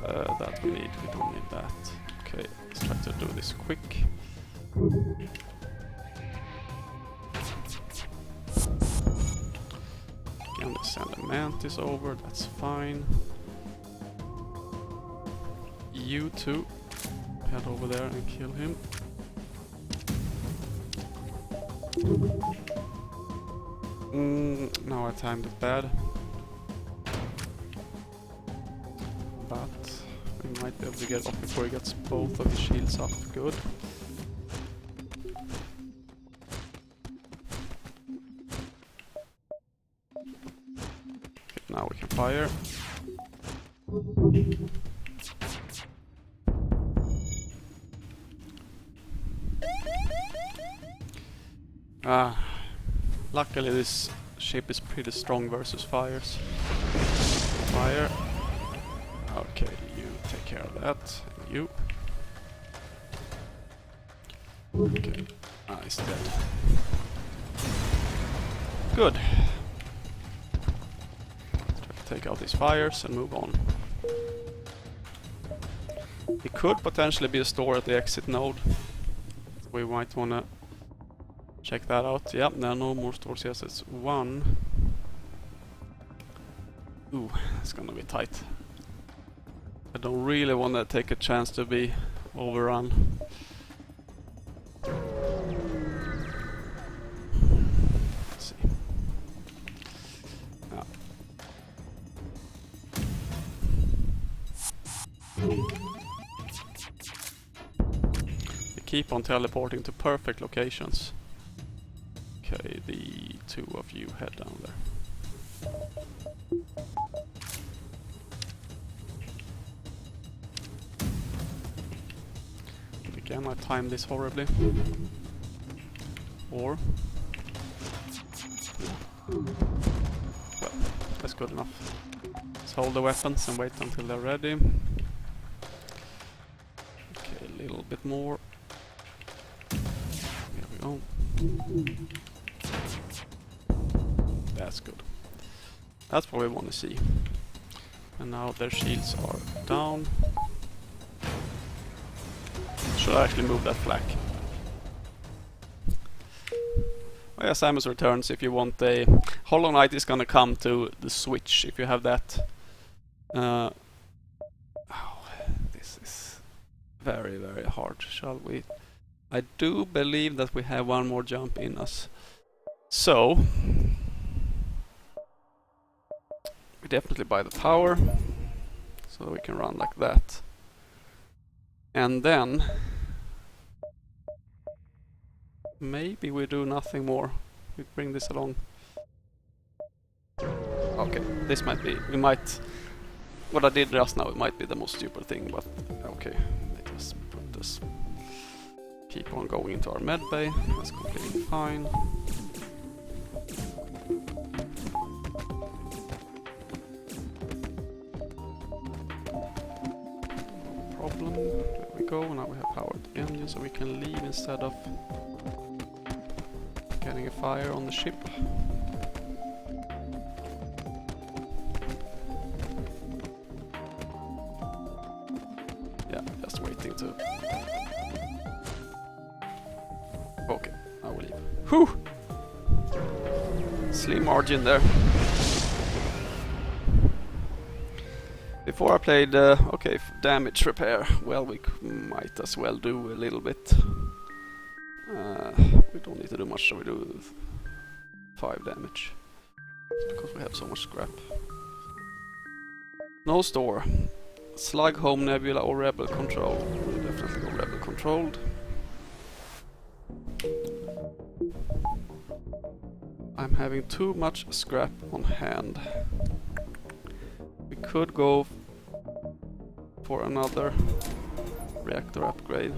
That we need. We don't need that. Okay, let's try to do this quick. Again, let's send a mantis over. That's fine. You two. Head over there and kill him. Now I timed it bad. But we might be able to get off before he gets both of his shields up. Good. Okay, now we can fire. Luckily this ship is pretty strong versus fires. Fire. Okay, you take care of that. You. Okay. He's dead. Good. Try to take out these fires and move on. It could potentially be a store at the exit node. We might wanna check that out. Yep, there are no more stores. Yes, it's one. Ooh, it's gonna be tight. I don't really wanna take a chance to be overrun. Let's see. Yeah. They keep on teleporting to perfect locations. Okay, the two of you head down there. Again, I timed this horribly. Or... well, that's good enough. Let's hold the weapons and wait until they're ready. Okay, a little bit more. Here we go. That's good. That's what we want to see. And now their shields are down. Should I actually move that flak? Oh yeah, Samus returns if you want a... Hollow Knight is gonna come to the Switch if you have that. Oh, this is very, very hard. Shall we... I do believe that we have one more jump in us. So... we definitely buy the tower. So we can run like that. And then... maybe we do nothing more. We bring this along. Okay, this might be... we might... what I did just now, it might be the most stupid thing, but... okay, let us put this... keep on going into our med bay. That's completely fine. No problem. There we go. Now we have powered engine, so we can leave instead of getting a fire on the ship. Yeah, just waiting to... okay, I will leave. Whew! Slim margin there. Before I played, okay, damage repair. Well, we might as well do a little bit. We don't need to do much, so we do 5 damage. It's because we have so much scrap. No store. Slug, Home, Nebula or Rebel Control. We'll definitely go Rebel Controlled. I'm having too much scrap on hand. We could go for another reactor upgrade.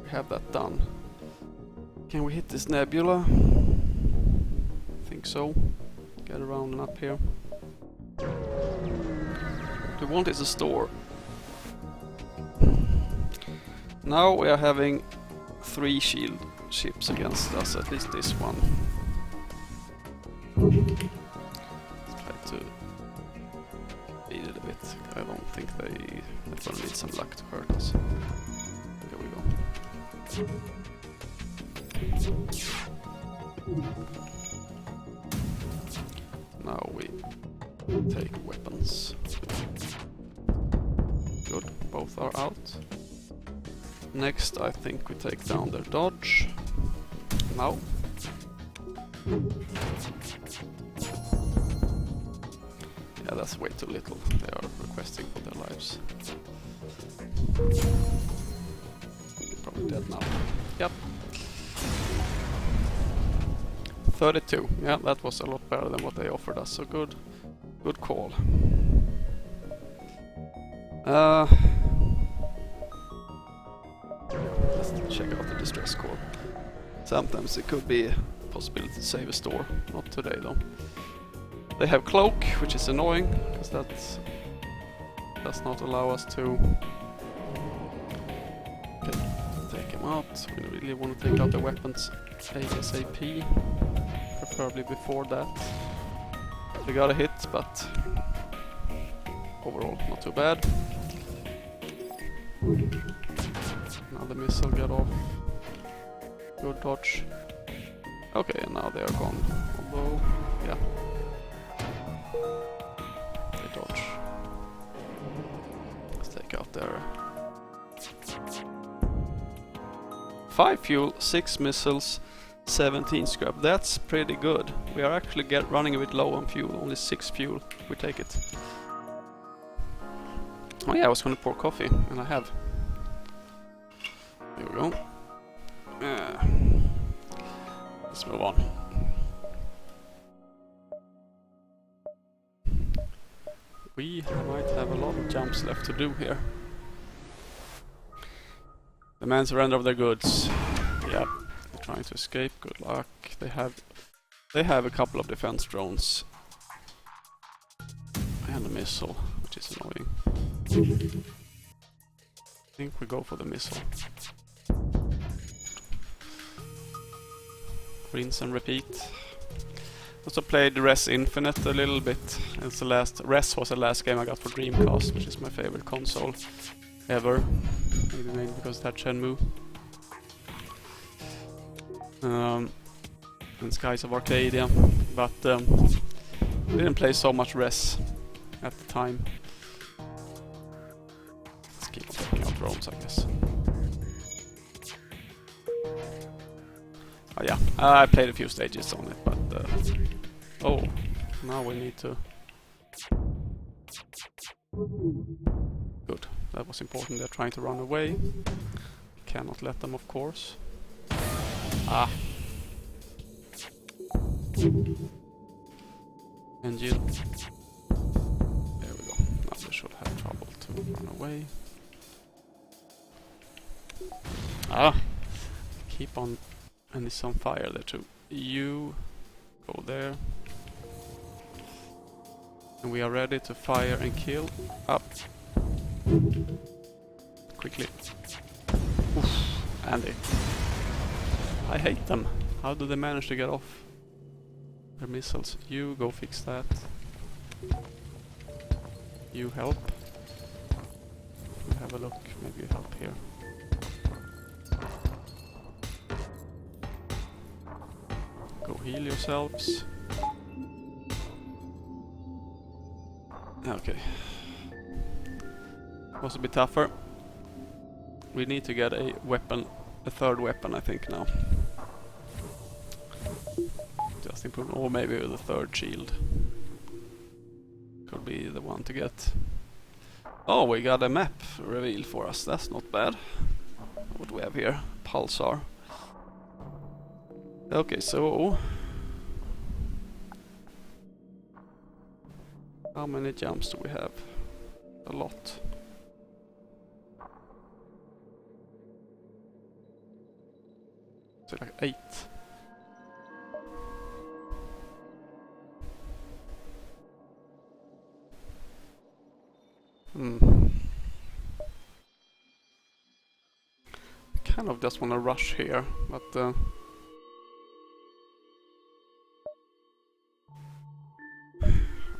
We have that done. Can we hit this nebula? I think so. Get around and up here. What we want is a store. Now we are having 3 shield ships against us, at least this one. Let's try to beat it a bit. I don't think they're gonna need some luck to hurt us. Here we go. Now we take weapons. Good, both are out. Next, I think we take down their dodge. Now. Yeah, that's way too little. They are requesting for their lives. You're probably dead now. Yep. 32. Yeah, that was a lot better than what they offered us, so good. Good call. Let's check out the distress core. Sometimes it could be a possibility to save a store. Not today though. They have cloak, which is annoying, because that does not allow us to take him out. We really want to take out the weapons ASAP, preferably before that. We got a hit, but overall not too bad. Now the missile got off. Good dodge. Okay, and now they are gone. Although, yeah. They dodge. Let's take out their 5 fuel, 6 missiles, 17 scrap. That's pretty good. We are actually running a bit low on fuel. Only 6 fuel. We take it. Oh yeah, I was gonna pour coffee, and I have. Here we go. Let's move on. We might have a lot of jumps left to do here. The men surrender of their goods. Yep, they're trying to escape. Good luck. They have a couple of defense drones and a missile, which is annoying. I think we go for the missile. Rinse and repeat. Also played Res Infinite a little bit. It's the last. Res was the last game I got for Dreamcast, which is my favorite console ever. Maybe mainly because it had Shenmue. And Skies of Arcadia, but we didn't play so much Res at the time. Let's keep on taking out drones, I guess. Oh yeah, I played a few stages on it, but oh, now we need to. Good, that was important. They're trying to run away. Cannot let them, of course. Ah. Engine. There we go. Now they should have trouble to run away. Ah! Keep on. And it's on fire there too. You go there. And we are ready to fire and kill. Up. Quickly. Oof. Andy. I hate them. How do they manage to get off their missiles? You go fix that. You help. We'll have a look. Maybe you help here. Go heal yourselves. Okay. Was a bit tougher. We need to get a weapon, a third weapon, I think now. Just improve, or maybe the third shield. Could be the one to get. Oh, we got a map revealed for us. That's not bad. What do we have here? Pulsar. Okay, so how many jumps do we have? A lot. Is it like 8? Kind of just want to rush here, but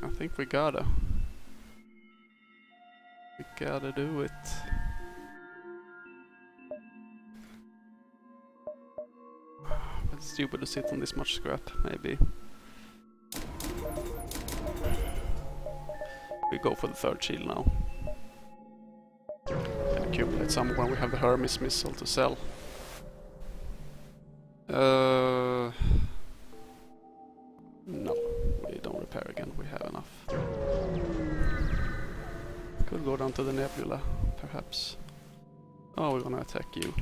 I think we gotta do it. It's stupid to sit on this much scrap, maybe. We go for the third shield now. And accumulate some when we have the Hermes missile to sell. No, we don't repair again, we have enough. Could go down to the nebula, perhaps. Oh, we're gonna attack you.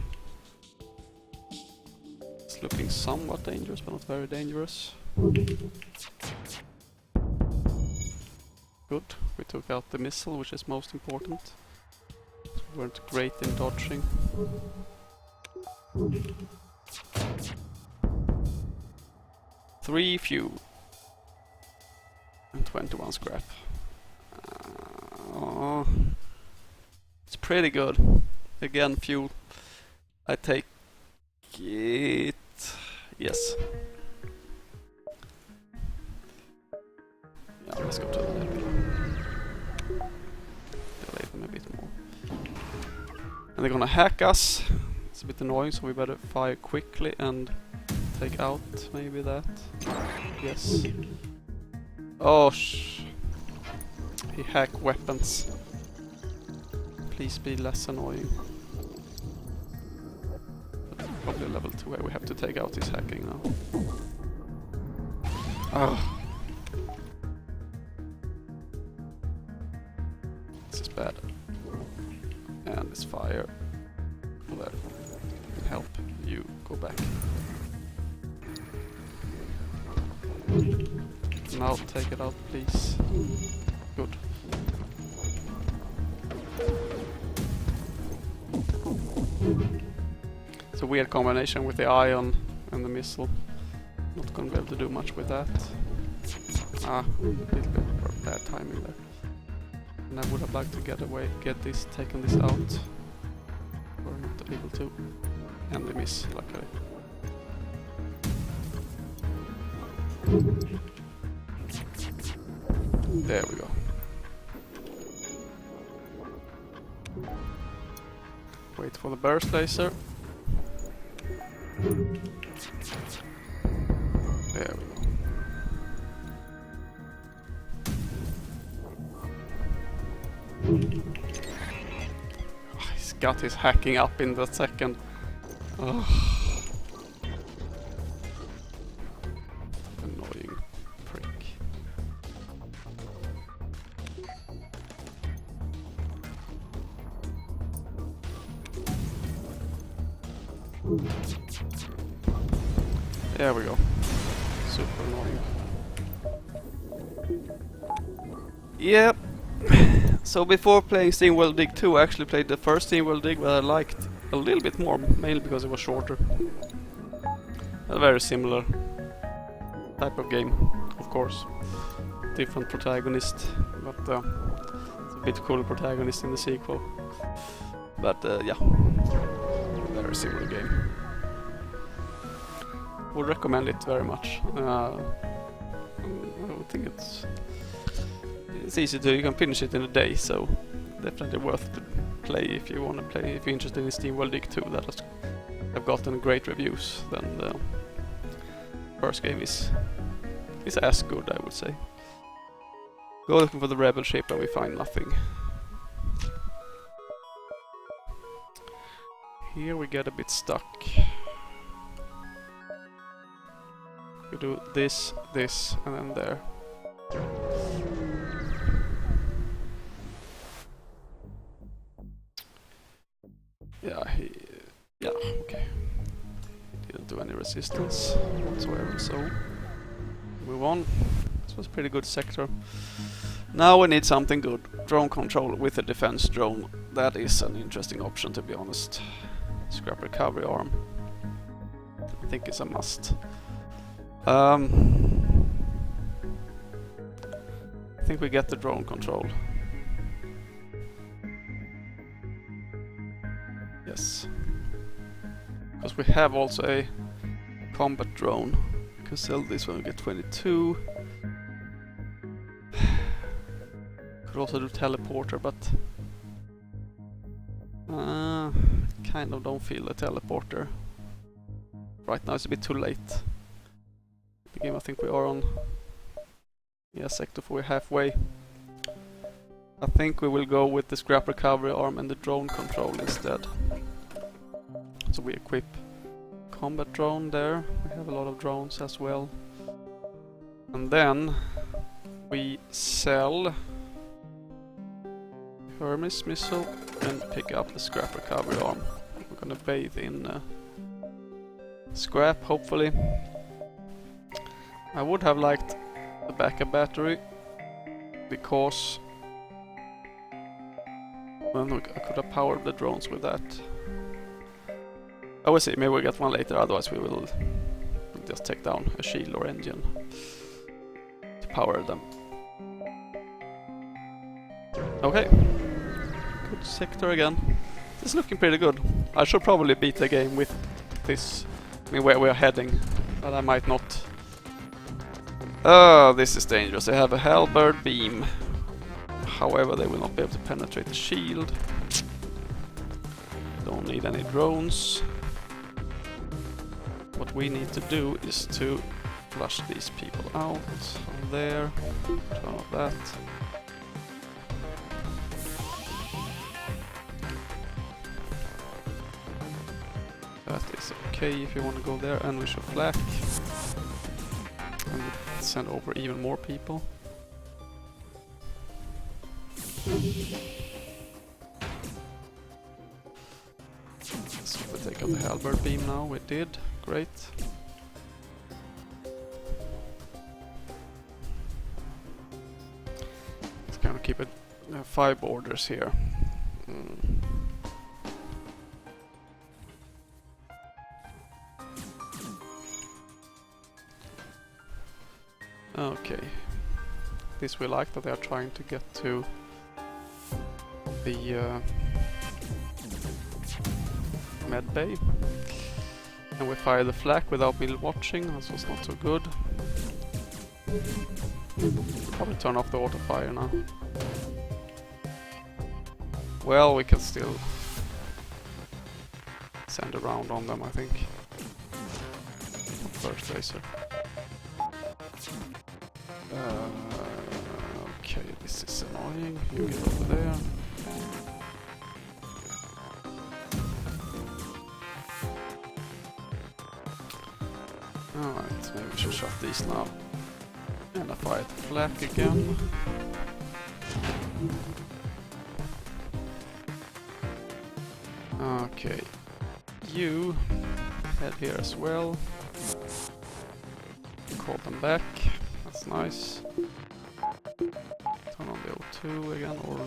It's looking somewhat dangerous, but not very dangerous. Good, we took out the missile, which is most important. We weren't great in dodging. 3 fuel and 21 scrap. It's pretty good. Again, fuel. I take it. Yes. Yeah, let's go to the level. Delay them a bit more. And they're gonna hack us. It's a bit annoying, so we better fire quickly and take out maybe that. Yes. Oh, he hack weapons. Please be less annoying. Probably level 2 where we have to take out his hacking now. Oh. This is bad. And this fire. There. Help you go back. Now take it out, please. Good. It's a weird combination with the ion and the missile. Not gonna be able to do much with that. A little bit of bad timing there. And I would have liked to get this, taken this out. We're not able to. And they miss, luckily. There we go. Wait for the burst laser. There we go. Oh, he's got his hacking up in the second. Ugh. Annoying prick. There we go. Super annoying. Yep. So before playing SteamWorld Dig 2, I actually played the first SteamWorld Dig, but I liked a little bit more, mainly because it was shorter. A very similar type of game, of course. Different protagonist, but it's a bit cooler protagonist in the sequel. But yeah, very similar game. Would recommend it very much. I think it's easy to, you can finish it in a day, so definitely worth to play if you want to play, if you're interested in SteamWorld Dig 2. That has have gotten great reviews. Then the first game is as good, I would say. Go looking for the rebel ship and we find nothing. Here we get a bit stuck. We do this, this, and then there. Yeah, okay. Didn't do any resistance whatsoever, so move on. This was a pretty good sector. Now we need something good. Drone control with a defense drone. That is an interesting option, to be honest. Scrap recovery arm. I think it's a must. I think we get the drone control. Yes. Because we have also a combat drone. We can sell this when we get 22. Could also do teleporter, but kind of don't feel the teleporter. Right now it's a bit too late. The game, I think we are on, yeah, sector 4, we're halfway. I think we will go with the scrap recovery arm and the drone control instead. So we equip combat drone there. We have a lot of drones as well. And then we sell Hermes missile and pick up the scrap recovery arm. We're gonna bathe in scrap, hopefully. I would have liked the backup battery because well, I could have powered the drones with that. I will see, maybe we'll get one later, otherwise we will just take down a shield or engine to power them. Okay, good sector again. This is looking pretty good. I should probably beat the game with this. I mean, where we are heading, but I might not. This is dangerous. They have a halberd beam. However, they will not be able to penetrate the shield. Don't need any drones. What we need to do is to flush these people out. From there, turn off that. That is okay if you want to go there, and we should flak. And send over even more people. So we take out the halberd beam now, we did, great. Let's kind of keep it 5 borders here. Okay, this we like that they are trying to get to the med bay, and we fire the flak without me watching. This was not so good. Probably turn off the auto fire now. Well, we can still send a round on them, I think. First racer. Okay, this is annoying. You get over there. Alright, maybe we should shut these now. And I fire the flak again. Okay, you head here as well. Call them back. That's nice. Turn on the O2 again, or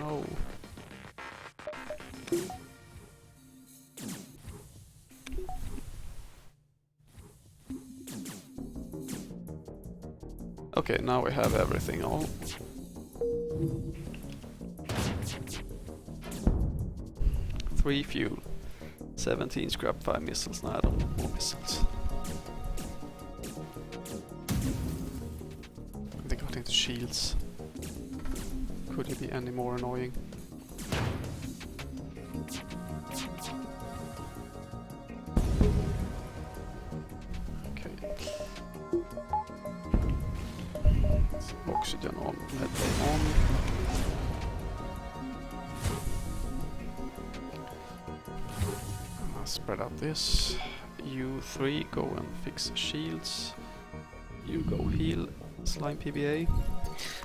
no? Okay, now we have everything on. Three fuel, 17 scrap, 5 missiles. No, I don't want more missiles. They got into shields. Could it be any more annoying? Okay. Oxygen on, medbay on. Spread out this. You 3 go and fix shields. You go heal slime PBA.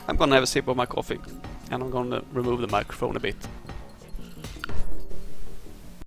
I'm gonna have a sip of my coffee, and I'm gonna remove the microphone a bit.